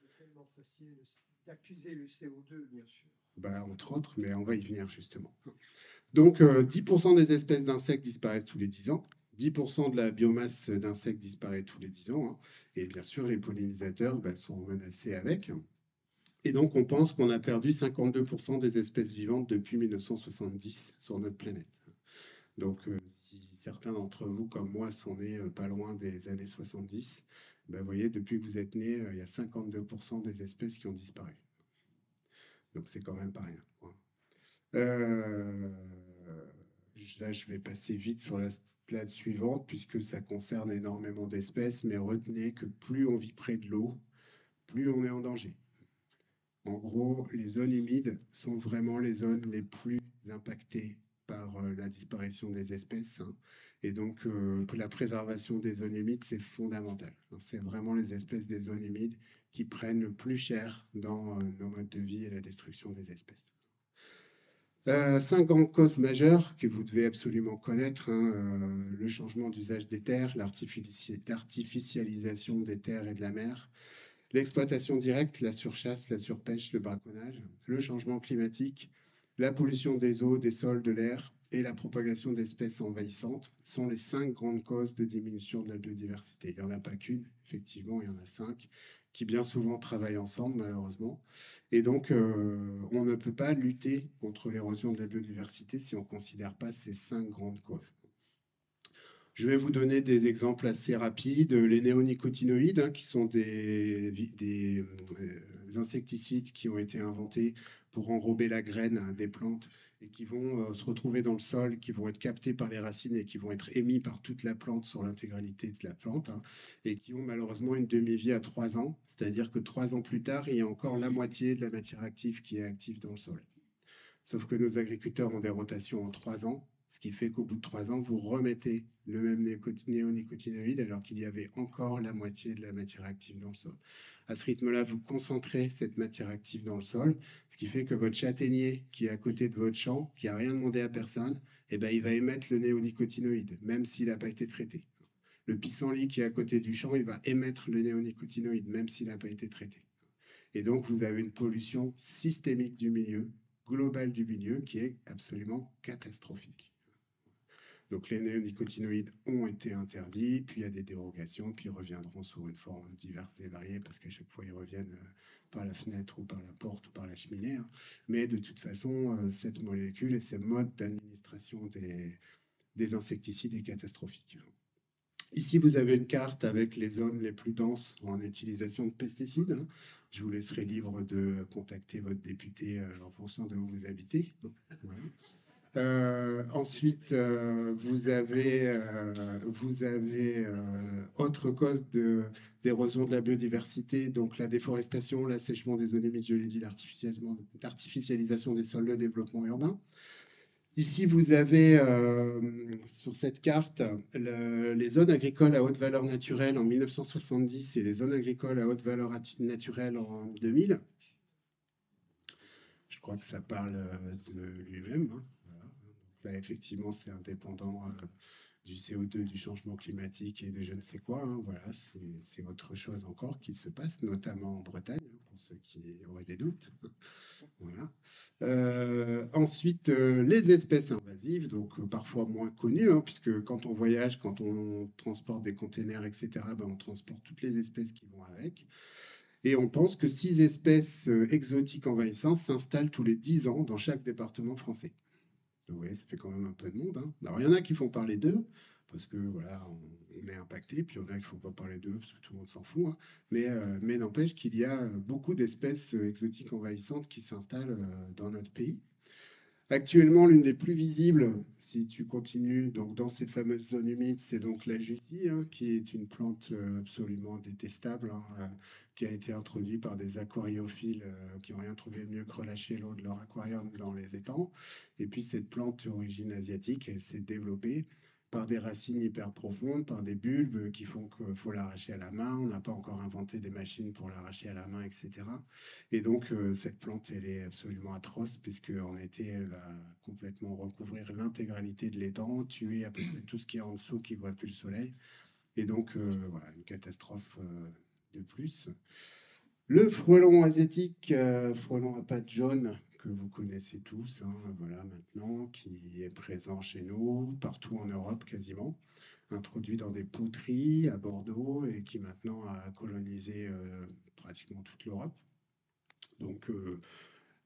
C'est tellement facile d'accuser le CO2, bien sûr. Bah, entre autres, mais on va y venir justement. Donc 10% des espèces d'insectes disparaissent tous les 10 ans. 10% de la biomasse d'insectes disparaît tous les 10 ans, hein. Et bien sûr, les pollinisateurs sont menacés avec. Et donc, on pense qu'on a perdu 52% des espèces vivantes depuis 1970 sur notre planète. Donc, si certains d'entre vous, comme moi, sont nés pas loin des années 70, vous voyez, depuis que vous êtes nés, il y a 52% des espèces qui ont disparu. Donc, c'est quand même pas rien, quoi. Là, je vais passer vite sur la slide suivante, puisque ça concerne énormément d'espèces, mais retenez que plus on vit près de l'eau, plus on est en danger. En gros, les zones humides sont vraiment les zones les plus impactées par la disparition des espèces, hein. Et donc, pour la préservation des zones humides, c'est fondamental. C'est vraiment les espèces des zones humides qui prennent le plus cher dans nos modes de vie et la destruction des espèces. 5 grandes causes majeures que vous devez absolument connaître, hein, le changement d'usage des terres, l'artificialisation des terres et de la mer, l'exploitation directe, la surchasse, la surpêche, le braconnage, le changement climatique, la pollution des eaux, des sols, de l'air et la propagation d'espèces envahissantes sont les 5 grandes causes de diminution de la biodiversité. Il n'y en a pas qu'une, effectivement, il y en a 5 qui bien souvent travaillent ensemble, malheureusement. Et donc, on ne peut pas lutter contre l'érosion de la biodiversité si on ne considère pas ces 5 grandes causes. Je vais vous donner des exemples assez rapides. Les néonicotinoïdes, hein, qui sont des insecticides qui ont été inventés pour enrober la graine des plantes et qui vont se retrouver dans le sol, qui vont être captés par les racines et qui vont être émis par toute la plante sur l'intégralité de la plante, hein, et qui ont malheureusement une demi-vie à 3 ans. C'est-à-dire que 3 ans plus tard, il y a encore la moitié de la matière active qui est active dans le sol. Sauf que nos agriculteurs ont des rotations en 3 ans, ce qui fait qu'au bout de 3 ans, vous remettez le même néonicotinoïde alors qu'il y avait encore la moitié de la matière active dans le sol. À ce rythme-là, vous concentrez cette matière active dans le sol, ce qui fait que votre châtaignier qui est à côté de votre champ, qui n'a rien demandé à personne, il va émettre le néonicotinoïde, même s'il n'a pas été traité. Le pissenlit qui est à côté du champ, il va émettre le néonicotinoïde, même s'il n'a pas été traité. Et donc, vous avez une pollution systémique du milieu, globale du milieu, qui est absolument catastrophique. Donc les néonicotinoïdes ont été interdits, puis il y a des dérogations, puis ils reviendront sous une forme diverse et variée, parce qu'à chaque fois ils reviennent par la fenêtre ou par la porte ou par la cheminée, hein. Mais de toute façon, cette molécule et ces modes d'administration des insecticides est catastrophique. Ici, vous avez une carte avec les zones les plus denses en utilisation de pesticides, hein. Je vous laisserai libre de contacter votre député en fonction de où vous habitez. Voilà. Ensuite, vous avez autre cause d'érosion de la biodiversité, donc la déforestation, l'assèchement des zones humides, je l'ai dit, l'artificialisation des sols, le développement urbain. Ici, vous avez sur cette carte les zones agricoles à haute valeur naturelle en 1970 et les zones agricoles à haute valeur naturelle en 2000. Je crois que ça parle de lui-même, hein. Là, effectivement, c'est indépendant du CO2, du changement climatique et de je ne sais quoi, hein. Voilà, c'est autre chose encore qui se passe, notamment en Bretagne, hein, pour ceux qui auraient des doutes. Voilà. Ensuite, les espèces invasives, donc parfois moins connues, hein, puisque quand on voyage, quand on transporte des containers, etc., on transporte toutes les espèces qui vont avec. Et on pense que 6 espèces exotiques envahissantes s'installent tous les 10 ans dans chaque département français. Vous voyez, ça fait quand même un peu de monde, hein. Alors, il y en a qui font parler d'eux, parce que voilà, on est impacté, puis il y en a qui ne font pas parler d'eux, parce que tout le monde s'en fout, hein. Mais n'empêche qu'il y a beaucoup d'espèces exotiques envahissantes qui s'installent dans notre pays. Actuellement, l'une des plus visibles, si tu continues, donc dans ces fameuses zones humides, c'est donc la juttie, hein, qui est une plante absolument détestable, hein, qui a été introduite par des aquariophiles qui n'ont rien trouvé de mieux que relâcher l'eau de leur aquarium dans les étangs. Et puis cette plante d'origine asiatique, elle s'est développée. par des racines hyper profondes, par des bulbes qui font qu'il faut l'arracher à la main. On n'a pas encore inventé des machines pour l'arracher à la main, etc. Et donc, cette plante, elle est absolument atroce, puisque en été, elle va complètement recouvrir l'intégralité de l'étang, tuer à peu près tout ce qui est en dessous qui ne voit plus le soleil. Et donc, voilà, une catastrophe de plus. Le frelon asiatique, frelon à pattes jaunes, que vous connaissez tous, hein, voilà, maintenant, qui est présent chez nous, partout en Europe quasiment, introduit dans des poteries à Bordeaux et qui maintenant a colonisé pratiquement toute l'Europe. Donc,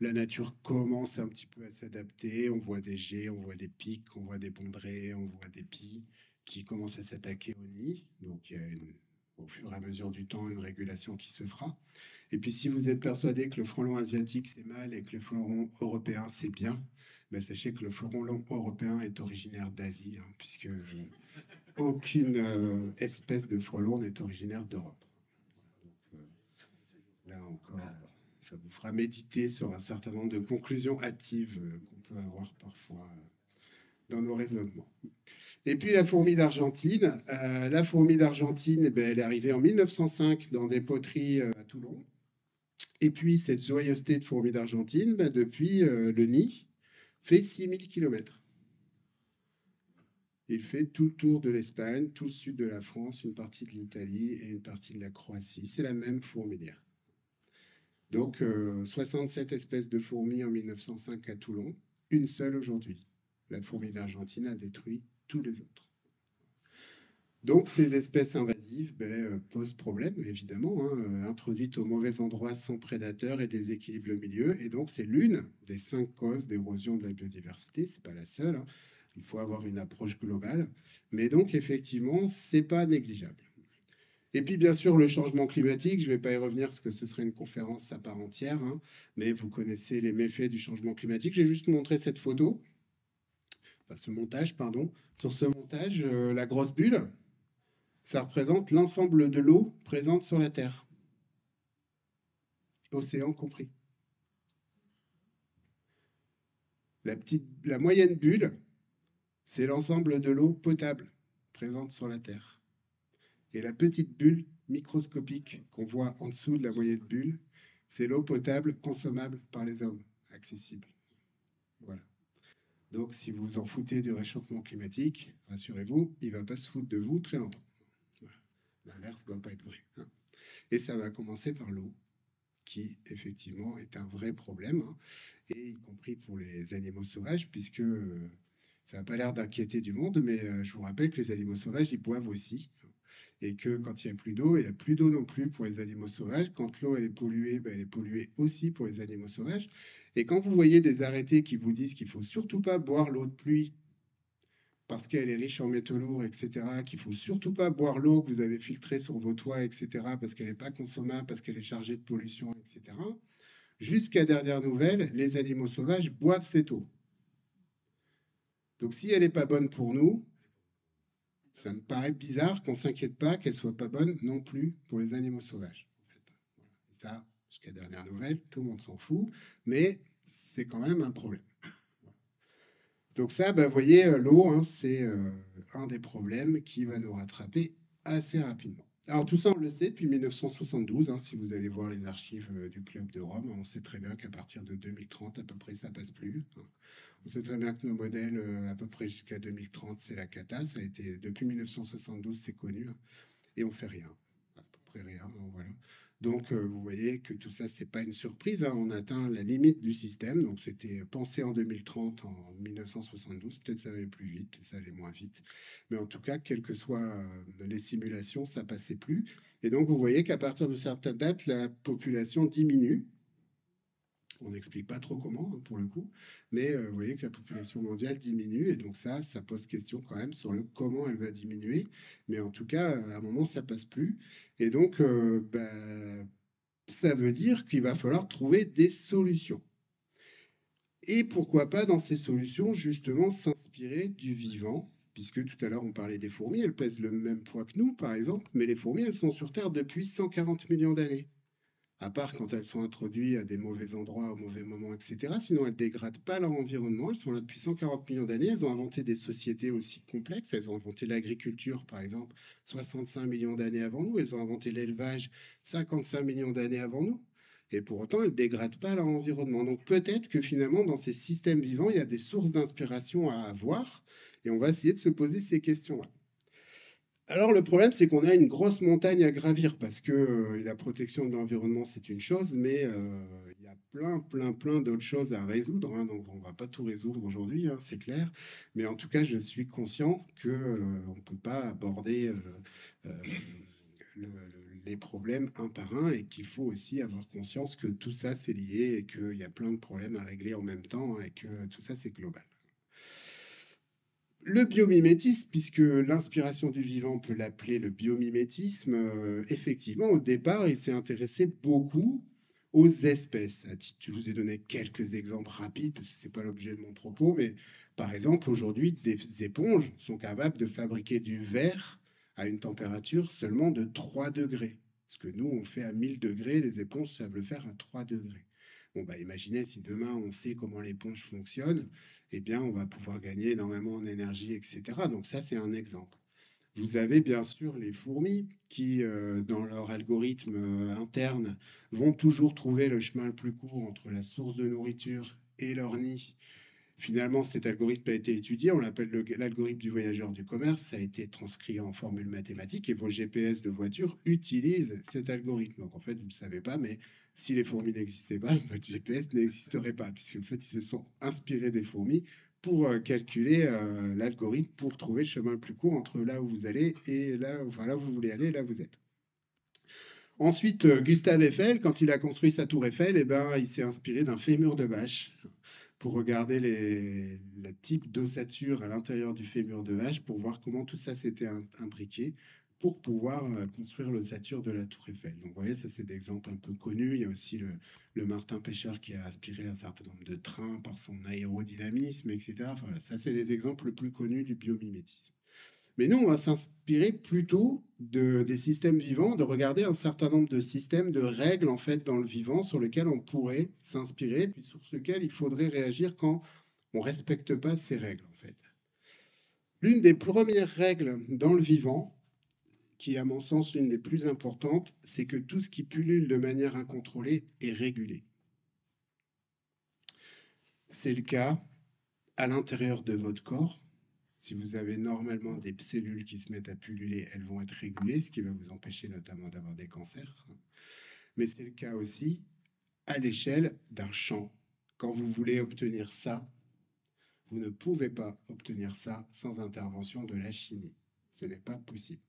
la nature commence un petit peu à s'adapter. On voit des geais, on voit des pics, on voit des bondrées, on voit des pies qui commencent à s'attaquer au nid. Donc, il y a au fur et à mesure du temps une régulation qui se fera. Et puis, si vous êtes persuadé que le frelon asiatique c'est mal et que le frelon européen c'est bien, ben, sachez que le frelon européen est originaire d'Asie, hein, puisque aucune espèce de frelon n'est originaire d'Europe. Là encore, ça vous fera méditer sur un certain nombre de conclusions hâtives qu'on peut avoir parfois dans nos raisonnements. Et puis la fourmi d'Argentine. La fourmi d'Argentine, eh ben, elle est arrivée en 1905 dans des poteries à Toulon. Et puis cette joyeuseté de fourmi d'Argentine, ben, depuis le nid, fait 6000 km. Il fait tout le tour de l'Espagne, tout le sud de la France, une partie de l'Italie et une partie de la Croatie. C'est la même fourmilière. Donc 67 espèces de fourmis en 1905 à Toulon, une seule aujourd'hui. La fourmi d'Argentine a détruit tous les autres. Donc ces espèces invasives posent problème, évidemment, hein, introduites au mauvais endroit sans prédateurs et déséquilibrent le milieu. Et donc c'est l'une des 5 causes d'érosion de la biodiversité, c'est pas la seule, hein. Il faut avoir une approche globale. Mais donc effectivement, c'est pas négligeable. Et puis bien sûr le changement climatique, je ne vais pas y revenir parce que ce serait une conférence à part entière, hein, mais vous connaissez les méfaits du changement climatique. J'ai juste montré cette photo, enfin ce montage, pardon. Sur ce montage, la grosse bulle, ça représente l'ensemble de l'eau présente sur la Terre, océan compris. La moyenne bulle, c'est l'ensemble de l'eau potable présente sur la Terre. Et la petite bulle microscopique qu'on voit en dessous de la moyenne bulle, c'est l'eau potable consommable par les hommes, accessible. Voilà. Donc, si vous vous en foutez du réchauffement climatique, rassurez-vous, il ne va pas se foutre de vous très longtemps. Voilà. L'inverse ne doit pas être vrai, hein. Et ça va commencer par l'eau, qui effectivement est un vrai problème, hein, et y compris pour les animaux sauvages, puisque ça n'a pas l'air d'inquiéter du monde, mais je vous rappelle que les animaux sauvages, ils boivent aussi. Et que quand il n'y a plus d'eau, il n'y a plus d'eau non plus pour les animaux sauvages. Quand l'eau elle est polluée, elle est polluée aussi pour les animaux sauvages. Et quand vous voyez des arrêtés qui vous disent qu'il ne faut surtout pas boire l'eau de pluie parce qu'elle est riche en métaux lourds, etc., qu'il ne faut surtout pas boire l'eau que vous avez filtrée sur vos toits, etc., parce qu'elle n'est pas consommable, parce qu'elle est chargée de pollution, etc., jusqu'à dernière nouvelle, les animaux sauvages boivent cette eau. Donc si elle n'est pas bonne pour nous, ça me paraît bizarre qu'on ne s'inquiète pas qu'elle ne soit pas bonne non plus pour les animaux sauvages. En fait. Ça, jusqu'à dernière nouvelle, tout le monde s'en fout, mais c'est quand même un problème. Donc ça, vous voyez, l'eau, hein, c'est un des problèmes qui va nous rattraper assez rapidement. Alors tout ça, on le sait depuis 1972, hein, si vous allez voir les archives du Club de Rome, on sait très bien qu'à partir de 2030, à peu près, ça passe plus, hein. On sait très bien que nos modèles, à peu près jusqu'à 2030, c'est la cata. Ça a été, depuis 1972, c'est connu, hein, et on fait rien, à peu près rien, hein, voilà. Donc, vous voyez que tout ça, c'est pas une surprise, hein. On atteint la limite du système. Donc, c'était pensé en 2030, en 1972. Peut-être ça allait plus vite, ça allait moins vite. Mais en tout cas, quelles que soient les simulations, ça passait plus. Et donc, vous voyez qu'à partir de certaines dates, la population diminue. On n'explique pas trop comment, hein, pour le coup, mais vous voyez que la population mondiale diminue, et donc ça pose question quand même sur le comment elle va diminuer, mais en tout cas, à un moment, ça passe plus, et donc ça veut dire qu'il va falloir trouver des solutions. Et pourquoi pas, dans ces solutions, justement, s'inspirer du vivant, puisque tout à l'heure, on parlait des fourmis, elles pèsent le même poids que nous, par exemple, mais les fourmis, elles sont sur Terre depuis 140 millions d'années. à part quand elles sont introduites à des mauvais endroits, au mauvais moment, etc. Sinon, elles ne dégradent pas leur environnement. Elles sont là depuis 140 millions d'années. Elles ont inventé des sociétés aussi complexes. Elles ont inventé l'agriculture, par exemple, 65 millions d'années avant nous. Elles ont inventé l'élevage 55 millions d'années avant nous. Et pour autant, elles ne dégradent pas leur environnement. Donc peut-être que finalement, dans ces systèmes vivants, il y a des sources d'inspiration à avoir. Et on va essayer de se poser ces questions-là. Alors le problème, c'est qu'on a une grosse montagne à gravir parce que la protection de l'environnement, c'est une chose, mais il y a plein d'autres choses à résoudre, hein. Donc on ne va pas tout résoudre aujourd'hui, hein, c'est clair. Mais en tout cas, je suis conscient qu'on ne peut pas aborder euh, le- les problèmes un par un et qu'il faut aussi avoir conscience que tout ça, c'est lié et qu'il y a plein de problèmes à régler en même temps et que tout ça, c'est global. Le biomimétisme, puisque l'inspiration du vivant, on peut l'appeler le biomimétisme, effectivement, au départ, il s'est intéressé beaucoup aux espèces. Je vous ai donné quelques exemples rapides, parce que ce n'est pas l'objet de mon propos, mais par exemple, aujourd'hui, des éponges sont capables de fabriquer du verre à une température seulement de 3 degrés. Ce que nous, on fait à 1000 degrés, les éponges savent le faire à 3 degrés. Bon, bah, imaginez si demain, on sait comment l'éponge fonctionne, eh bien, on va pouvoir gagner énormément en énergie, etc. Donc ça, c'est un exemple. Vous avez bien sûr les fourmis qui, dans leur algorithme interne, vont toujours trouver le chemin le plus court entre la source de nourriture et leur nid. Finalement, cet algorithme a été étudié, on l'appelle l'algorithme du voyageur du commerce, ça a été transcrit en formule mathématique et vos GPS de voiture utilisent cet algorithme. Donc en fait, vous ne le savez pas, mais si les fourmis n'existaient pas, votre GPS n'existerait pas, puisqu'en fait, ils se sont inspirés des fourmis pour calculer l'algorithme pour trouver le chemin le plus court entre là où vous allez et là, enfin, là où vous voulez aller et là où vous êtes. Ensuite, Gustave Eiffel, quand il a construit sa tour Eiffel, eh ben, il s'est inspiré d'un fémur de vache pour regarder le type d'ossature à l'intérieur du fémur de vache pour voir comment tout ça s'était imbriqué pour pouvoir construire l'ossature de la tour Eiffel. Donc vous voyez, ça c'est des exemples un peu connus. Il y a aussi le martin pêcheur qui a aspiré un certain nombre de trains par son aérodynamisme, etc. Enfin, voilà, ça c'est les exemples les plus connus du biomimétisme. Mais nous, on va s'inspirer plutôt des systèmes vivants, de regarder un certain nombre de systèmes, de règles en fait dans le vivant sur lesquels on pourrait s'inspirer, puis sur lesquels il faudrait réagir quand on ne respecte pas ces règles en fait. L'une des premières règles dans le vivant, qui est à mon sens l'une des plus importantes, c'est que tout ce qui pullule de manière incontrôlée est régulé. C'est le cas à l'intérieur de votre corps. Si vous avez normalement des cellules qui se mettent à pulluler, elles vont être régulées, ce qui va vous empêcher notamment d'avoir des cancers. Mais c'est le cas aussi à l'échelle d'un champ. Quand vous voulez obtenir ça, vous ne pouvez pas obtenir ça sans intervention de la chimie. Ce n'est pas possible.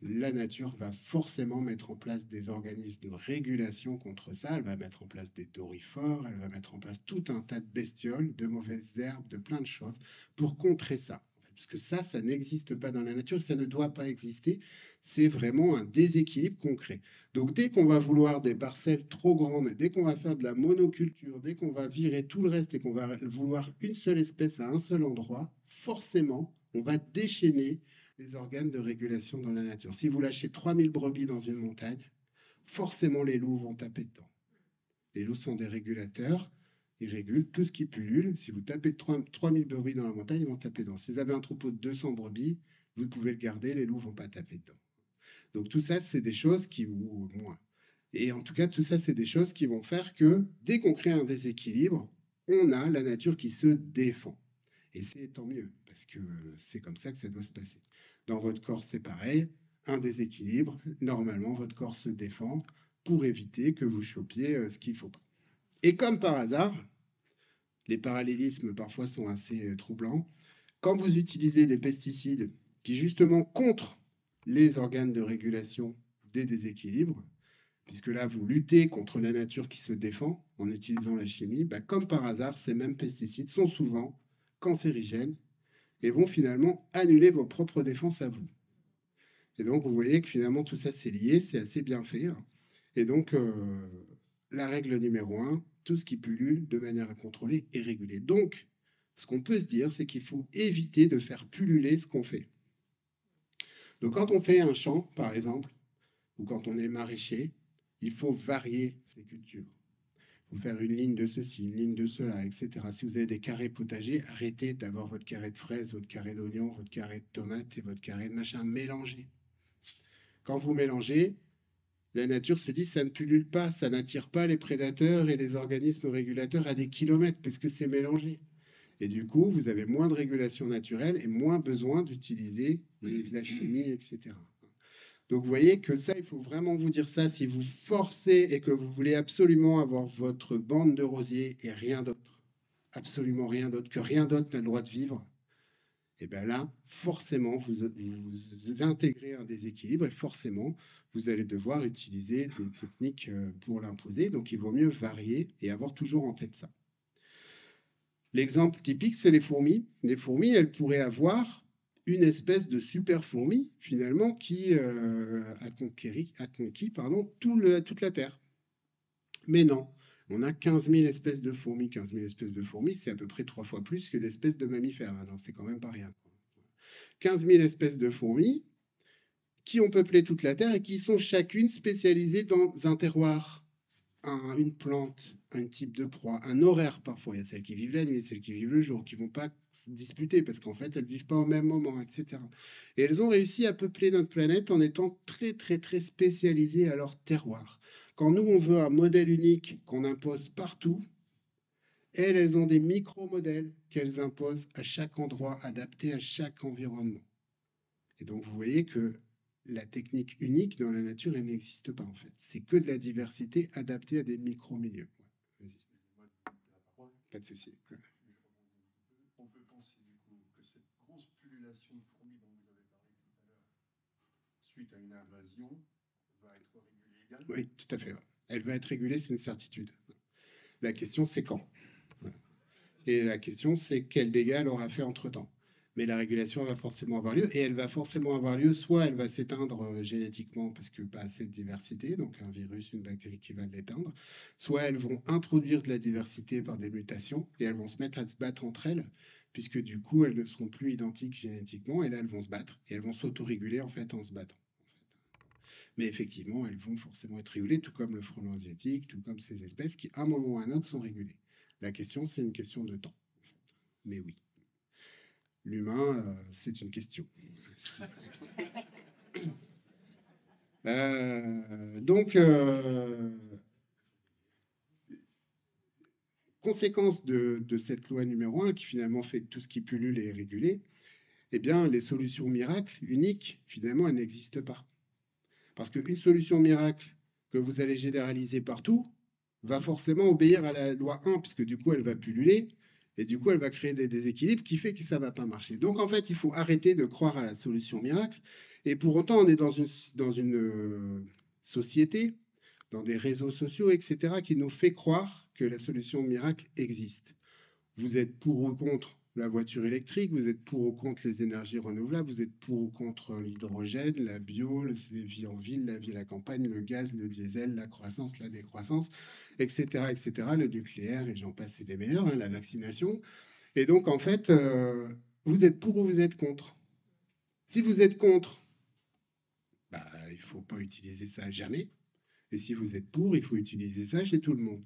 La nature va forcément mettre en place des organismes de régulation contre ça. Elle va mettre en place des dorifores, elle va mettre en place tout un tas de bestioles, de mauvaises herbes, de plein de choses pour contrer ça. Parce que ça n'existe pas dans la nature, ça ne doit pas exister. C'est vraiment un déséquilibre concret. Donc dès qu'on va vouloir des parcelles trop grandes, dès qu'on va faire de la monoculture, dès qu'on va virer tout le reste et qu'on va vouloir une seule espèce à un seul endroit, forcément, on va déchaîner les organes de régulation dans la nature. Si vous lâchez 3000 brebis dans une montagne, forcément les loups vont taper dedans. Les loups sont des régulateurs, ils régulent tout ce qui pullule. Si vous tapez 3000 brebis dans la montagne, ils vont taper dedans. Si vous avez un troupeau de 200 brebis, vous pouvez le garder, les loups ne vont pas taper dedans. Donc tout ça, c'est des choses qui, ou moins. Et en tout cas, tout ça, c'est des choses qui vont faire que dès qu'on crée un déséquilibre, on a la nature qui se défend. Et c'est tant mieux, parce que c'est comme ça que ça doit se passer. Dans votre corps, c'est pareil. Un déséquilibre, normalement, votre corps se défend pour éviter que vous chopiez ce qu'il ne faut pas. Et comme par hasard, les parallélismes parfois sont assez troublants. Quand vous utilisez des pesticides qui justement contrent les organes de régulation des déséquilibres, puisque là, vous luttez contre la nature qui se défend en utilisant la chimie, bah, comme par hasard, ces mêmes pesticides sont souvent cancérigènes et vont finalement annuler vos propres défenses à vous. Et donc, vous voyez que finalement, tout ça, c'est lié, c'est assez bien fait. Et donc, la règle numéro 1, tout ce qui pullule de manière incontrôlée est régulé. Donc, ce qu'on peut se dire, c'est qu'il faut éviter de faire pulluler ce qu'on fait. Donc, quand on fait un champ, par exemple, ou quand on est maraîcher, il faut varier ces cultures. Il faut faire une ligne de ceci, une ligne de cela, etc. Si vous avez des carrés potagers, arrêtez d'avoir votre carré de fraises, votre carré d'oignons, votre carré de tomates et votre carré de machin. Mélangez. Quand vous mélangez, la nature se dit ça ne pullule pas, ça n'attire pas les prédateurs et les organismes régulateurs à des kilomètres parce que c'est mélangé. Et du coup, vous avez moins de régulation naturelle et moins besoin d'utiliser de la chimie, etc. Donc vous voyez que ça, il faut vraiment vous dire ça. Si vous forcez et que vous voulez absolument avoir votre bande de rosiers et rien d'autre, absolument rien d'autre, que rien d'autre n'a le droit de vivre, et bien là, forcément, vous intégrez un déséquilibre et forcément, vous allez devoir utiliser des techniques pour l'imposer. Donc il vaut mieux varier et avoir toujours en tête ça. L'exemple typique, c'est les fourmis. Les fourmis, elles pourraient avoir une espèce de super fourmi, finalement, qui a conquis toute la Terre. Mais non, on a 15 000 espèces de fourmis. 15 000 espèces de fourmis, c'est à peu près 3 fois plus que d'espèces de mammifères. Alors, c'est quand même pas rien. 15 000 espèces de fourmis qui ont peuplé toute la Terre et qui sont chacune spécialisées dans un terroir, une plante, un type de proie, un horaire parfois. Il y a celles qui vivent la nuit, celles qui vivent le jour, qui ne vont pas se disputer parce qu'en fait, elles ne vivent pas au même moment, etc. Et elles ont réussi à peupler notre planète en étant très, très, très spécialisées à leur terroir. Quand nous, on veut un modèle unique qu'on impose partout, elles ont des micro-modèles qu'elles imposent à chaque endroit, adaptés à chaque environnement. Et donc, vous voyez que la technique unique dans la nature, elle n'existe pas en fait. C'est que de la diversité adaptée à des micro-milieux. Excusez-moi de couper la parole. Pas de souci. Je rebondis un petit peu. On peut penser du coup que cette grosse pullulation de fourmis dont vous avez parlé tout à l'heure, suite à une invasion, va être régulée également. Oui, tout à fait. Elle va être régulée, c'est une certitude. La question, c'est quand. Et la question, c'est quel dégât elle aura fait entre-temps. Mais la régulation va forcément avoir lieu, et elle va forcément avoir lieu, soit elle va s'éteindre génétiquement parce que pas assez de diversité, donc un virus, une bactérie qui va l'éteindre, soit elles vont introduire de la diversité par des mutations, et elles vont se mettre à se battre entre elles, puisque du coup, elles ne seront plus identiques génétiquement, et là, elles vont se battre, et elles vont s'autoréguler en fait en se battant. Mais effectivement, elles vont forcément être régulées, tout comme le frelon asiatique, tout comme ces espèces qui, à un moment ou à un autre, sont régulées. La question, c'est une question de temps. Mais oui. L'humain, c'est une question. Donc, conséquence de cette loi numéro 1, qui finalement fait que tout ce qui pullule est régulé, eh bien, les solutions miracles uniques, finalement, elles n'existent pas. Parce qu'une solution miracle que vous allez généraliser partout va forcément obéir à la loi 1, puisque du coup, elle va pulluler, et du coup, elle va créer des déséquilibres qui fait que ça ne va pas marcher. Donc, en fait, il faut arrêter de croire à la solution miracle. Et pour autant, on est dans une société, dans des réseaux sociaux, etc., qui nous fait croire que la solution miracle existe. Vous êtes pour ou contre la voiture électrique, vous êtes pour ou contre les énergies renouvelables, vous êtes pour ou contre l'hydrogène, la bio, la vie en ville, la vie à la campagne, le gaz, le diesel, la croissance, la décroissance, etc., etc., le nucléaire, et j'en passe, et des meilleurs, hein, la vaccination. Et donc, en fait, vous êtes pour ou vous êtes contre. Si vous êtes contre, bah, il ne faut pas utiliser ça jamais. Et si vous êtes pour, il faut utiliser ça chez tout le monde.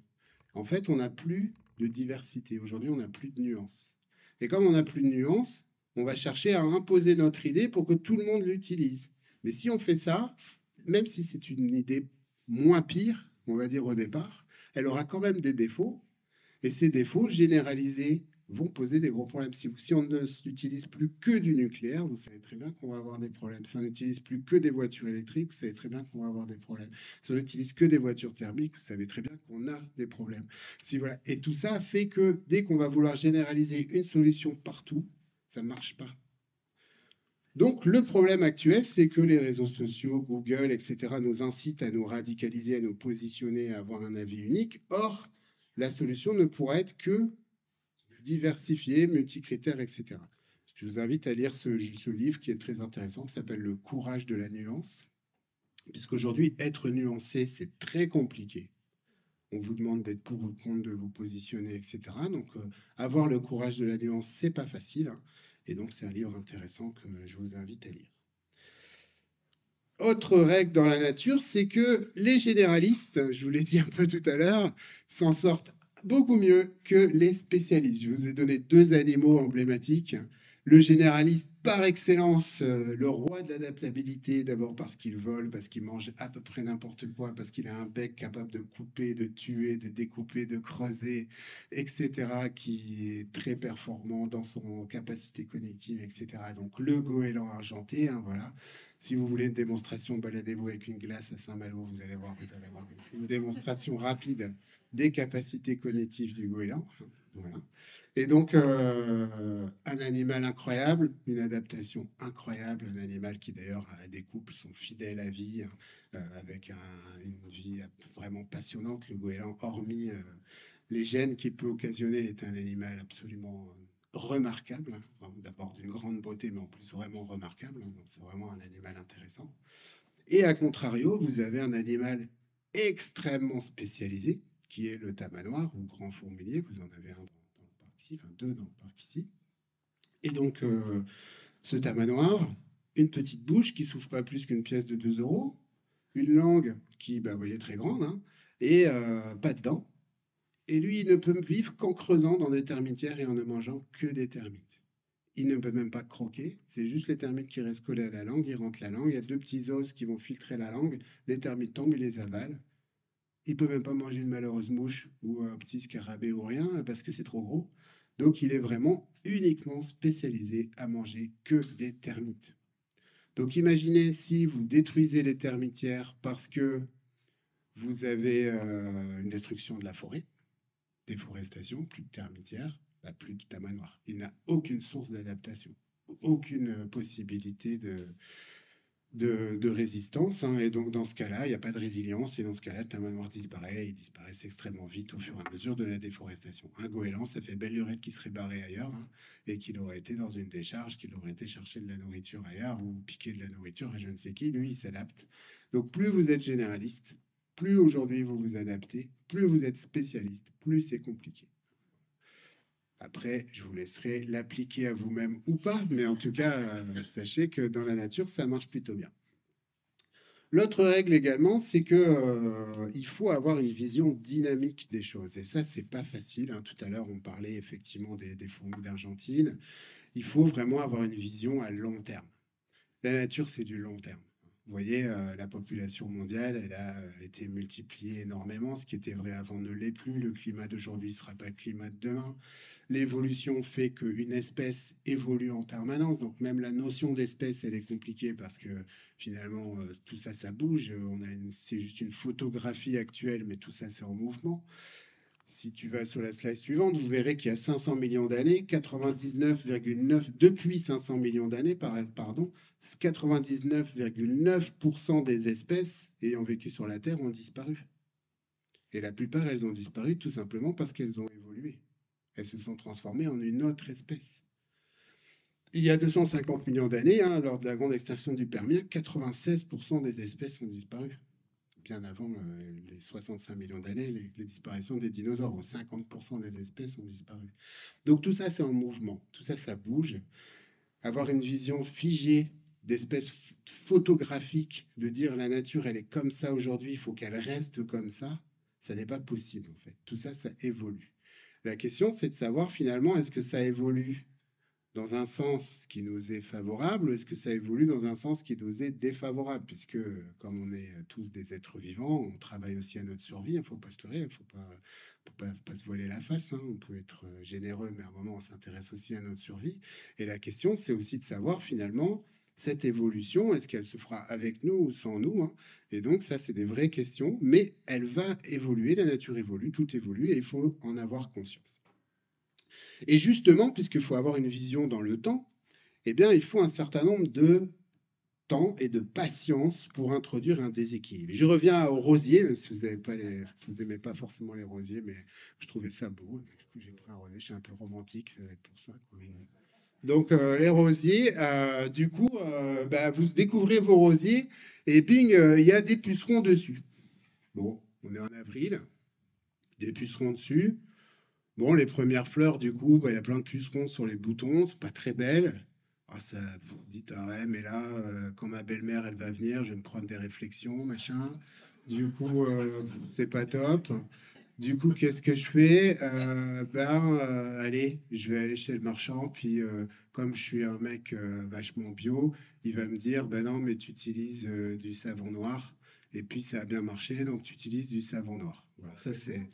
En fait, on n'a plus de diversité. Aujourd'hui, on n'a plus de nuances. Et comme on n'a plus de nuances, on va chercher à imposer notre idée pour que tout le monde l'utilise. Mais si on fait ça, même si c'est une idée moins pire, on va dire au départ, elle aura quand même des défauts. Et ces défauts généralisés vont poser des gros problèmes. Si on ne n'utilise plus que du nucléaire, vous savez très bien qu'on va avoir des problèmes. Si on n'utilise plus que des voitures électriques, vous savez très bien qu'on va avoir des problèmes. Si on n'utilise que des voitures thermiques, vous savez très bien qu'on a des problèmes. Voilà. Et tout ça fait que dès qu'on va vouloir généraliser une solution partout, ça ne marche pas. Donc le problème actuel, c'est que les réseaux sociaux, Google, etc., nous incitent à nous radicaliser, à nous positionner, à avoir un avis unique. Or, la solution ne pourra être que diversifiée, multicritère, etc. Je vous invite à lire ce livre qui est très intéressant, qui s'appelle Le courage de la nuance, puisqu'aujourd'hui, être nuancé, c'est très compliqué. On vous demande d'être pour ou contre, de vous positionner, etc. Donc, avoir le courage de la nuance, c'est pas facile. Et donc, c'est un livre intéressant que je vous invite à lire. autre règle dans la nature, c'est que les généralistes, je vous l'ai dit un peu tout à l'heure, s'en sortent beaucoup mieux que les spécialistes. Je vous ai donné deux animaux emblématiques. Le généraliste par excellence, le roi de l'adaptabilité, d'abord parce qu'il vole, parce qu'il mange à peu près n'importe quoi, parce qu'il a un bec capable de couper, de tuer, de découper, de creuser, etc., qui est très performant dans son capacité cognitive, etc. Donc le goéland argenté, hein, voilà. Si vous voulez une démonstration, baladez-vous avec une glace à Saint-Malo, vous allez voir une démonstration rapide des capacités cognitives du goéland. Voilà. Et donc, un animal incroyable, une adaptation incroyable, un animal qui d'ailleurs a des couples sont fidèles à vie, hein, avec une vie vraiment passionnante. Le goéland, hormis les gènes qu'il peut occasionner, est un animal absolument remarquable, hein. D'abord d'une grande beauté, mais en plus vraiment remarquable, hein. Donc c'est vraiment un animal intéressant. Et à contrario, vous avez un animal extrêmement spécialisé, qui est le tamanoir ou grand fourmilier. Vous en avez un dans le parc ici, enfin deux dans le parc ici. Et donc, ce tamanoir, une petite bouche qui souffre pas plus qu'une pièce de 2 euros, une langue qui, bah, vous voyez, très grande, hein, et pas de dents. Et lui, il ne peut vivre qu'en creusant dans des termitières et en ne mangeant que des termites. Il ne peut même pas croquer, c'est juste les termites qui restent collés à la langue, il rentre la langue, il y a deux petits os qui vont filtrer la langue, les termites tombent, il les avale. Il peut même pas manger une malheureuse mouche ou un petit scarabée ou rien parce que c'est trop gros. Donc il est vraiment uniquement spécialisé à manger que des termites. Donc imaginez si vous détruisez les termitières parce que vous avez une destruction de la forêt, déforestation, plus de termitières, bah, plus de tamanoir. Il n'a aucune source d'adaptation, aucune possibilité de résistance, hein. Et donc, dans ce cas-là, il n'y a pas de résilience. Et dans ce cas-là, le tamanoir disparaît. Ils disparaissent extrêmement vite au fur et à mesure de la déforestation. Un goéland, ça fait belle lurette qui serait barré ailleurs, hein, et qu'il aurait été dans une décharge, qu'il aurait été chercher de la nourriture ailleurs ou piquer de la nourriture à je ne sais qui. Lui, il s'adapte. Donc, plus vous êtes généraliste, plus aujourd'hui vous vous adaptez, plus vous êtes spécialiste, plus c'est compliqué. Après, je vous laisserai l'appliquer à vous-même ou pas, mais en tout cas, sachez que dans la nature, ça marche plutôt bien. L'autre règle également, c'est que il faut avoir une vision dynamique des choses. Et ça, c'est pas facile, hein. Tout à l'heure, on parlait effectivement des fourmis d'Argentine. Il faut vraiment avoir une vision à long terme. La nature, c'est du long terme. Vous voyez, la population mondiale, elle a été multipliée énormément. Ce qui était vrai avant ne l'est plus. Le climat d'aujourd'hui ne sera pas le climat de demain. L'évolution fait qu'une espèce évolue en permanence. Donc même la notion d'espèce, elle est compliquée parce que finalement, tout ça, ça bouge. C'est juste une photographie actuelle, mais tout ça, c'est en mouvement. Si tu vas sur la slide suivante, vous verrez qu'il y a 500 millions d'années, 99,9 depuis 500 millions d'années, pardon, 99,9% des espèces ayant vécu sur la Terre ont disparu. Et la plupart, elles ont disparu tout simplement parce qu'elles ont évolué. Elles se sont transformées en une autre espèce. Il y a 250 millions d'années, hein, lors de la grande extinction du Permien, 96% des espèces ont disparu. Bien avant les 65 millions d'années, les disparitions des dinosaures, où 50% des espèces ont disparu. Donc tout ça, c'est en mouvement. Tout ça, ça bouge. Avoir une vision figée d'espèces photographiques, de dire la nature, elle est comme ça aujourd'hui, il faut qu'elle reste comme ça n'est pas possible en fait. Tout ça, ça évolue. La question, c'est de savoir finalement, est-ce que ça évolue dans un sens qui nous est favorable ou est-ce que ça évolue dans un sens qui nous est défavorable? Puisque, comme on est tous des êtres vivants, on travaille aussi à notre survie, il ne faut pas se leurrer, il ne faut pas se voiler la face, hein. On peut être généreux, mais à un moment, on s'intéresse aussi à notre survie. Et la question, c'est aussi de savoir finalement, cette évolution, est-ce qu'elle se fera avec nous ou sans nous, hein? Et donc, ça, c'est des vraies questions, mais elle va évoluer, la nature évolue, tout évolue, et il faut en avoir conscience. Et justement, puisqu'il faut avoir une vision dans le temps, eh bien, il faut un certain nombre de temps et de patience pour introduire un déséquilibre. Je reviens au rosier, même si vous n'aimez pas forcément les rosiers, mais je trouvais ça beau. Du coup, j'ai pris un rosier, je suis un peu romantique, ça va être pour ça. Donc, les rosiers, du coup, bah, vous découvrez vos rosiers et bing, il y a des pucerons dessus. Bon, on est en avril, des pucerons dessus. Bon, les premières fleurs, du coup, bah, il y a plein de pucerons sur les boutons, c'est pas très belle. Ah, ça, vous dites, ah ouais, mais là, quand ma belle-mère, elle va venir, je vais me prendre des réflexions, machin. Du coup, c'est pas top. Du coup, qu'est-ce que je fais? Allez, je vais aller chez le marchand. Puis, comme je suis un mec vachement bio, il va me dire, ben non, mais tu utilises du savon noir. Et puis, ça a bien marché, donc tu utilises du savon noir. Voilà, ça, c'est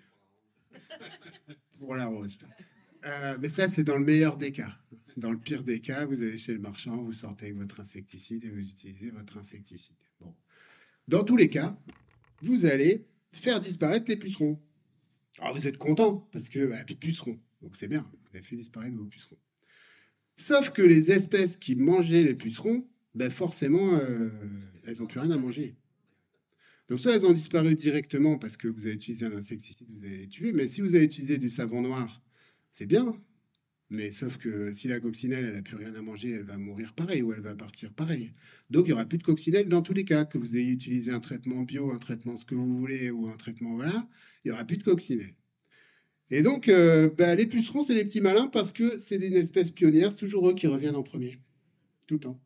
pour la rose. Mais ça, c'est dans le meilleur des cas. Dans le pire des cas, vous allez chez le marchand, vous sortez avec votre insecticide et vous utilisez votre insecticide. Bon. Dans tous les cas, vous allez faire disparaître les pucerons. Alors vous êtes content parce que plus de pucerons. Donc c'est bien, vous avez fait disparaître vos pucerons. Sauf que les espèces qui mangeaient les pucerons, forcément, elles n'ont plus rien à manger. Donc soit elles ont disparu directement parce que vous avez utilisé un insecticide, vous allez les tuer, mais si vous avez utilisé du savon noir, c'est bien. Mais sauf que si la coccinelle, elle n'a plus rien à manger, elle va mourir pareil ou elle va partir pareil. Donc il n'y aura plus de coccinelle dans tous les cas. Que vous ayez utilisé un traitement bio, un traitement ce que vous voulez ou un traitement voilà, il n'y aura plus de coccinelle. Et donc les pucerons, c'est des petits malins parce que c'est une espèce pionnière, c'est toujours eux qui reviennent en premier, tout le temps.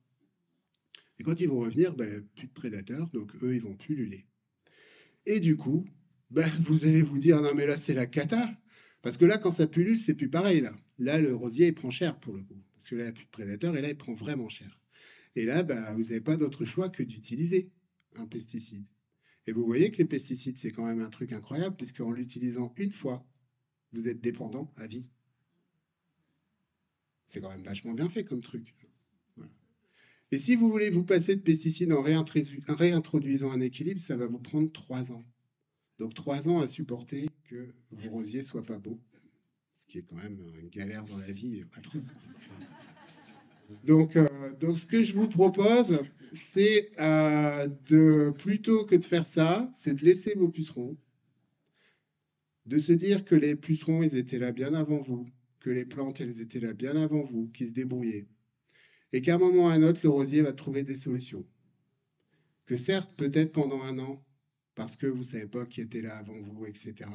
Et quand ils vont revenir, plus de prédateurs, donc eux, ils vont pulluler. Et du coup, vous allez vous dire, non mais là, c'est la cata. Parce que là, quand ça pullule, c'est plus pareil. Là, le rosier, il prend cher pour le coup. Parce que là, il n'y a plus de prédateurs et là, il prend vraiment cher. Et là, vous n'avez pas d'autre choix que d'utiliser un pesticide. Et vous voyez que les pesticides, c'est quand même un truc incroyable, puisqu'en l'utilisant une fois, vous êtes dépendant à vie. C'est quand même vachement bien fait comme truc. Voilà. Et si vous voulez vous passer de pesticides en réintroduisant un équilibre, ça va vous prendre 3 ans. Donc 3 ans à supporter que vos rosiers soient pas beaux, ce qui est quand même une galère dans la vie atroce. Donc ce que je vous propose, c'est plutôt que de faire ça, c'est de laisser vos pucerons, de se dire que les pucerons, ils étaient là bien avant vous, que les plantes, elles étaient là bien avant vous, qu'ils se débrouillaient, et qu'à un moment ou à un autre, le rosier va trouver des solutions. Que certes, peut-être pendant un an, parce que vous ne savez pas qui était là avant vous, etc.,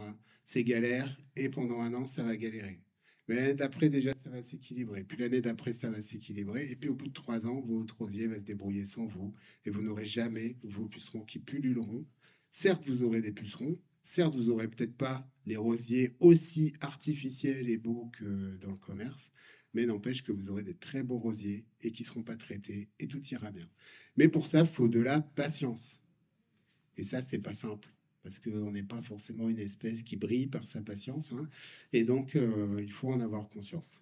c'est galère, et pendant un an, ça va galérer. Mais l'année d'après, déjà, ça va s'équilibrer. Puis l'année d'après, ça va s'équilibrer. Et puis au bout de 3 ans, votre rosier va se débrouiller sans vous, et vous n'aurez jamais vos pucerons qui pulluleront. Certes, vous aurez des pucerons. Certes, vous n'aurez peut-être pas les rosiers aussi artificiels et beaux que dans le commerce, mais n'empêche que vous aurez des très beaux rosiers et qui ne seront pas traités, et tout ira bien. Mais pour ça, il faut de la patience. Et ça, c'est pas simple, parce qu'on n'est pas forcément une espèce qui brille par sa patience, hein. Et donc, il faut en avoir conscience.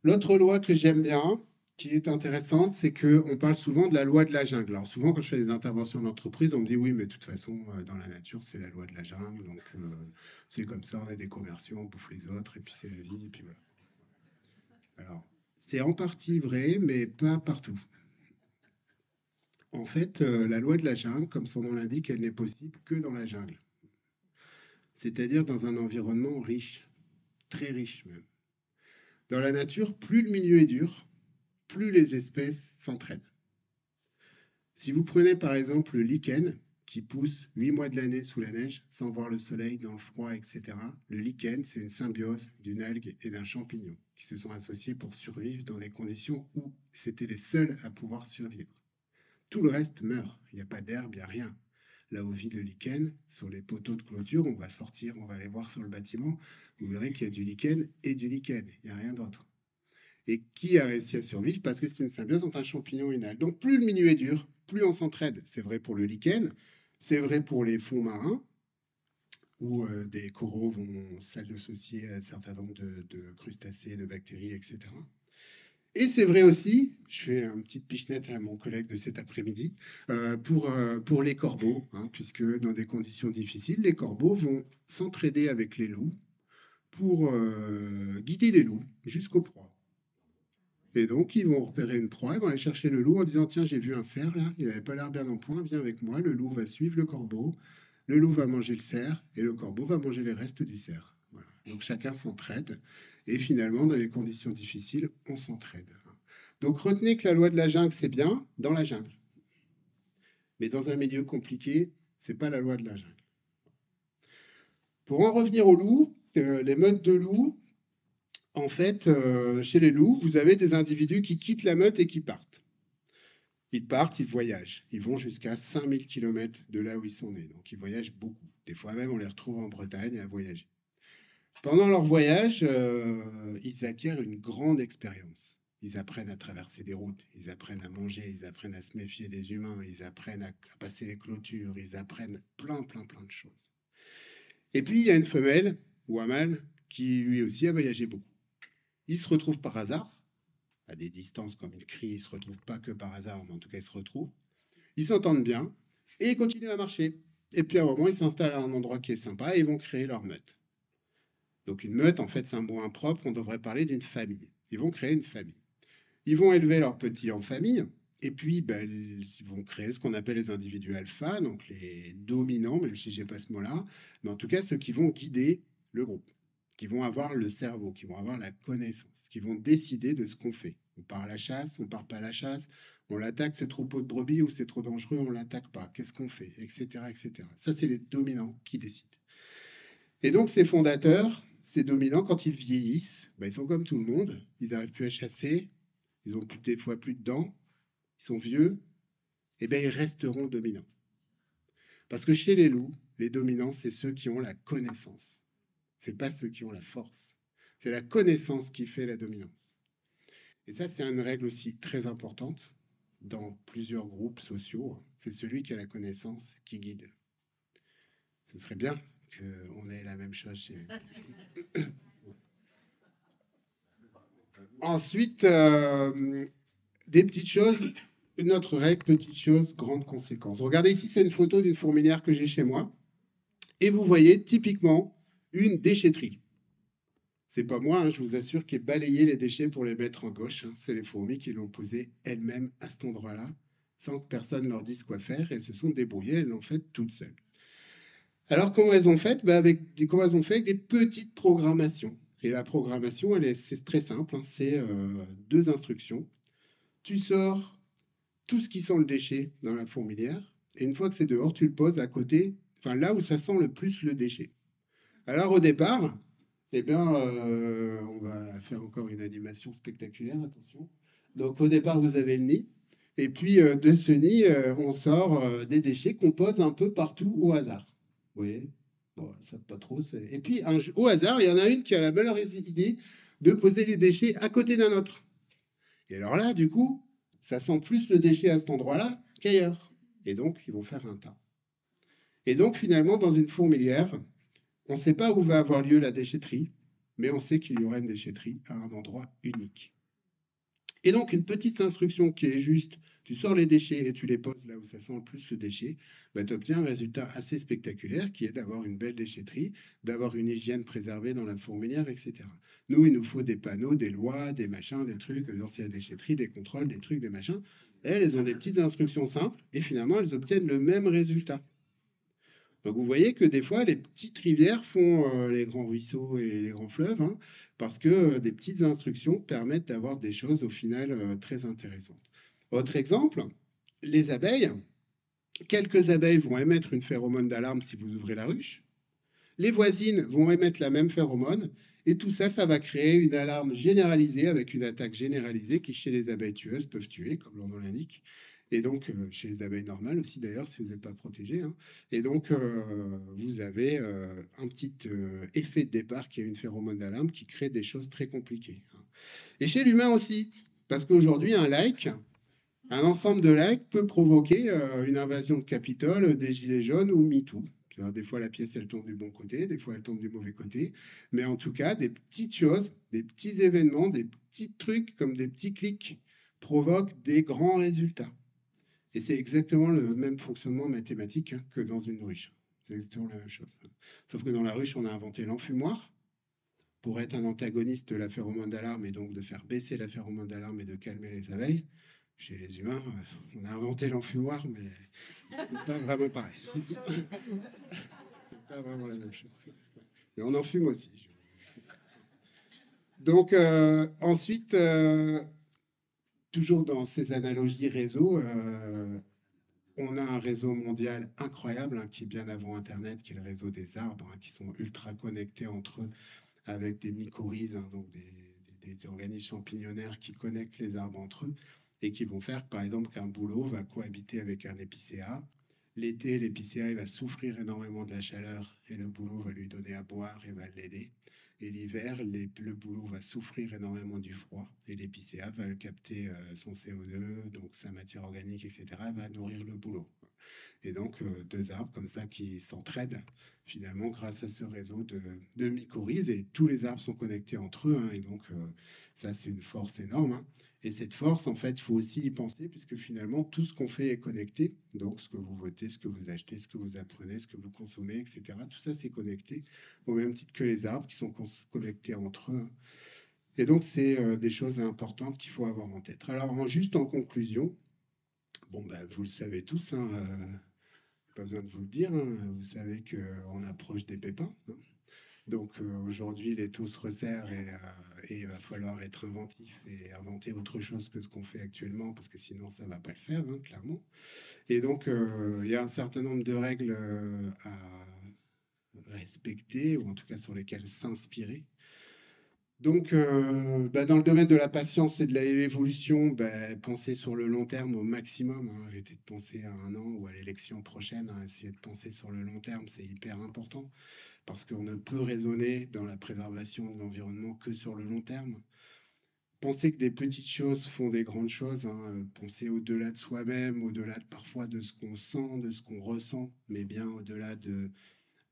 L'autre loi que j'aime bien, qui est intéressante, c'est qu'on parle souvent de la loi de la jungle. Alors souvent, quand je fais des interventions d'entreprise, on me dit oui, mais de toute façon, dans la nature, c'est la loi de la jungle, donc c'est comme ça, on est des commerciaux, on bouffe les autres, et puis c'est la vie, et puis voilà. Alors, c'est en partie vrai, mais pas partout. En fait, la loi de la jungle, comme son nom l'indique, elle n'est possible que dans la jungle. C'est-à-dire dans un environnement riche, très riche même. Dans la nature, plus le milieu est dur, plus les espèces s'entraident. Si vous prenez par exemple le lichen, qui pousse 8 mois de l'année sous la neige, sans voir le soleil, dans le froid, etc., le lichen, c'est une symbiose d'une algue et d'un champignon qui se sont associés pour survivre dans des conditions où c'était les seuls à pouvoir survivre. Tout le reste meurt. Il n'y a pas d'herbe, il n'y a rien. Là où vit le lichen, sur les poteaux de clôture, on va sortir, on va aller voir sur le bâtiment, vous verrez qu'il y a du lichen et du lichen. Il n'y a rien d'autre. Et qui a réussi à survivre? Parce que c'est une symbiose entre un champignon et une algue. Donc plus le milieu est dur, plus on s'entraide. C'est vrai pour le lichen, c'est vrai pour les fonds marins, où des coraux vont s'associer à un certain nombre de crustacés, de bactéries, etc. Et c'est vrai aussi, je fais une petite pichenette à mon collègue de cet après-midi, pour les corbeaux, hein, puisque dans des conditions difficiles, les corbeaux vont s'entraider avec les loups pour guider les loups jusqu'aux proies. Et donc, ils vont repérer une proie, ils vont aller chercher le loup en disant, tiens, j'ai vu un cerf là, il n'avait pas l'air bien en point, viens avec moi. Le loup va suivre le corbeau, le loup va manger le cerf, et le corbeau va manger les restes du cerf. Voilà. Donc chacun s'entraide, et finalement, dans les conditions difficiles, on s'entraide. Donc retenez que la loi de la jungle, c'est bien dans la jungle. Mais dans un milieu compliqué, c'est pas la loi de la jungle. Pour en revenir au loup, les meutes de loups, en fait, chez les loups, vous avez des individus qui quittent la meute et qui partent. Ils partent, ils voyagent. Ils vont jusqu'à 5000 km de là où ils sont nés. Donc ils voyagent beaucoup. Des fois même, on les retrouve en Bretagne à voyager. Pendant leur voyage, ils acquièrent une grande expérience. Ils apprennent à traverser des routes, ils apprennent à manger, ils apprennent à se méfier des humains, ils apprennent à passer les clôtures, ils apprennent plein de choses. Et puis, il y a une femelle, ou un mâle, qui lui aussi a voyagé beaucoup. Ils se retrouvent par hasard, à des distances comme ils crient, ils ne se retrouvent pas que par hasard, mais en tout cas, ils se retrouvent. Ils s'entendent bien, et ils continuent à marcher. Et puis, à un moment, ils s'installent à un endroit qui est sympa, et ils vont créer leur meute. Donc une meute, en fait, c'est un mot impropre, on devrait parler d'une famille. Ils vont créer une famille. Ils vont élever leurs petits en famille, et puis ils vont créer ce qu'on appelle les individus alpha, donc les dominants, même si je n'ai pas ce mot-là, mais en tout cas ceux qui vont guider le groupe, qui vont avoir le cerveau, qui vont avoir la connaissance, qui vont décider de ce qu'on fait. On part à la chasse, on part pas à la chasse, on l'attaque ce troupeau de brebis ou c'est trop dangereux, on l'attaque pas, qu'est-ce qu'on fait, etc., etc. Ça, c'est les dominants qui décident. Et donc ces fondateurs, ces dominants, quand ils vieillissent, ils sont comme tout le monde, ils n'arrivent plus à chasser, ils ont des fois plus de dents, ils sont vieux, et bien ils resteront dominants. Parce que chez les loups, les dominants, c'est ceux qui ont la connaissance. Ce n'est pas ceux qui ont la force. C'est la connaissance qui fait la dominance. Et ça, c'est une règle aussi très importante dans plusieurs groupes sociaux. C'est celui qui a la connaissance qui guide. Ce serait bien qu'on ait la même chose chez Ensuite, des petites choses, une autre règle, petite chose, grande conséquence. Regardez ici, c'est une photo d'une fourmilière que j'ai chez moi. Et vous voyez typiquement une déchetterie. C'est pas moi, hein, je vous assure, qui ai balayé les déchets pour les mettre en gauche. Hein. C'est les fourmis qui l'ont posé elles-mêmes à cet endroit-là, sans que personne leur dise quoi faire. Elles se sont débrouillées, elles l'ont fait toutes seules. Alors, comment elles ont fait comment elles ont fait avec des petites programmations. Et la programmation, c'est très simple, hein, c'est 2 instructions. Tu sors tout ce qui sent le déchet dans la fourmilière, et une fois que c'est dehors, tu le poses à côté, enfin là où ça sent le plus le déchet. Alors au départ, on va faire encore une animation spectaculaire, attention. Donc au départ, vous avez le nid, et puis de ce nid, on sort des déchets qu'on pose un peu partout au hasard. Vous voyez? Bon, ça pas trop. Et puis au hasard, il y en a une qui a la malheureuse idée de poser les déchets à côté d'un autre. Et alors là, du coup, ça sent plus le déchet à cet endroit-là qu'ailleurs. Et donc, ils vont faire un tas. Et donc, finalement, dans une fourmilière, on ne sait pas où va avoir lieu la déchetterie, mais on sait qu'il y aura une déchetterie à un endroit unique. Et donc, une petite instruction qui est juste, tu sors les déchets et tu les poses là où ça sent le plus ce déchet, tu obtiens un résultat assez spectaculaire qui est d'avoir une belle déchetterie, d'avoir une hygiène préservée dans la fourmilière, etc. Nous, il nous faut des panneaux, des lois, des machins, des trucs, des anciennes déchetteries, des contrôles, des trucs, des machins. Elles ont des petites instructions simples et finalement, elles obtiennent le même résultat. Donc vous voyez que des fois, les petites rivières font les grands ruisseaux et les grands fleuves, hein, parce que des petites instructions permettent d'avoir des choses au final très intéressantes. Autre exemple, les abeilles. Quelques abeilles vont émettre une phéromone d'alarme si vous ouvrez la ruche. Les voisines vont émettre la même phéromone. Et tout ça, ça va créer une alarme généralisée avec une attaque généralisée qui, chez les abeilles tueuses, peuvent tuer, comme leur nom l'indique. Et donc, chez les abeilles normales aussi, d'ailleurs, si vous n'êtes pas protégé. Hein. Et donc, vous avez un petit effet de départ qui est une phéromone d'alarme qui crée des choses très compliquées. Hein. Et chez l'humain aussi, parce qu'aujourd'hui, un ensemble de likes peut provoquer une invasion de Capitole, des gilets jaunes ou MeToo. Des fois, la pièce, elle tombe du bon côté, des fois, elle tombe du mauvais côté. Mais en tout cas, des petites choses, des petits événements, des petits trucs comme des petits clics provoquent des grands résultats. Et c'est exactement le même fonctionnement mathématique que dans une ruche. C'est exactement la même chose. Sauf que dans la ruche, on a inventé l'enfumoir pour être un antagoniste de la phéromone d'alarme et donc de faire baisser la phéromone d'alarme et de calmer les abeilles. Chez les humains, on a inventé l'enfumoir, mais c'est pas vraiment pareil. C'est pas vraiment la même chose. Mais on en fume aussi. Donc, ensuite, toujours dans ces analogies réseau, on a un réseau mondial incroyable hein, qui est bien avant Internet, qui est le réseau des arbres, hein, qui sont ultra connectés entre eux avec des mycorhizes, hein, donc des des organismes champignonnaires qui connectent les arbres entre eux et qui vont faire, par exemple, qu'un bouleau va cohabiter avec un épicéa. L'été, l'épicéa il va souffrir énormément de la chaleur et le bouleau va lui donner à boire et va l'aider. Et l'hiver, le bouleau va souffrir énormément du froid et l'épicéa va capter son CO2, donc sa matière organique, etc., va nourrir le bouleau. Et donc, deux arbres comme ça qui s'entraident finalement grâce à ce réseau de mycorhizes. Et tous les arbres sont connectés entre eux. Hein, et donc, ça, c'est une force énorme. Hein. Et cette force, en fait, il faut aussi y penser, puisque finalement, tout ce qu'on fait est connecté. Donc, ce que vous votez, ce que vous achetez, ce que vous apprenez, ce que vous consommez, etc. Tout ça, c'est connecté, au même titre que les arbres qui sont connectés entre eux. Et donc, c'est des choses importantes qu'il faut avoir en tête. Alors, juste en conclusion, bon, ben, vous le savez tous, hein, pas besoin de vous le dire, hein, vous savez qu'on approche des pépins. Hein. Donc aujourd'hui, les taux se resserrent et il va falloir être inventif et inventer autre chose que ce qu'on fait actuellement, parce que sinon ça ne va pas le faire, hein, clairement. Et donc il y a un certain nombre de règles à respecter, ou en tout cas sur lesquelles s'inspirer. Donc, dans le domaine de la patience et de l'évolution, pensez sur le long terme au maximum. Hein. Arrêtez de penser à un an ou à l'élection prochaine. Hein. Essayez de penser sur le long terme, c'est hyper important parce qu'on ne peut raisonner dans la préservation de l'environnement que sur le long terme. Pensez que des petites choses font des grandes choses. Hein. Pensez au-delà de soi-même, au-delà parfois de ce qu'on sent, de ce qu'on ressent, mais bien au-delà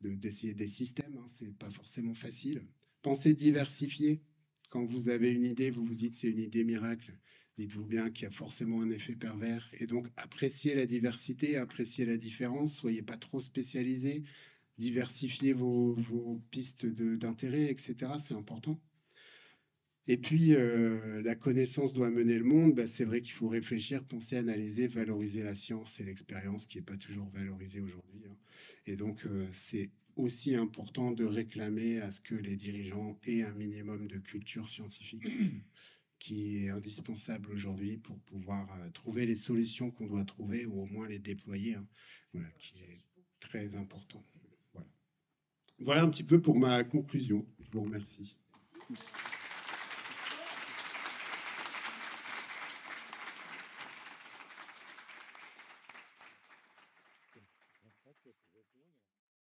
d'essayer des systèmes. Hein. C'est pas forcément facile. Pensez diversifier. Quand vous avez une idée, vous vous dites c'est une idée miracle. Dites-vous bien qu'il y a forcément un effet pervers. Et donc, appréciez la diversité, appréciez la différence. Soyez pas trop spécialisés. Diversifiez vos pistes d'intérêt, etc. C'est important. Et puis, la connaissance doit mener le monde. C'est vrai qu'il faut réfléchir, penser, analyser, valoriser la science et l'expérience qui n'est pas toujours valorisée aujourd'hui. Hein. Et donc, c'est aussi important de réclamer à ce que les dirigeants aient un minimum de culture scientifique qui est indispensable aujourd'hui pour pouvoir trouver les solutions qu'on doit trouver ou au moins les déployer, hein. Voilà, qui est très important. Voilà. Voilà un petit peu pour ma conclusion. Je vous remercie.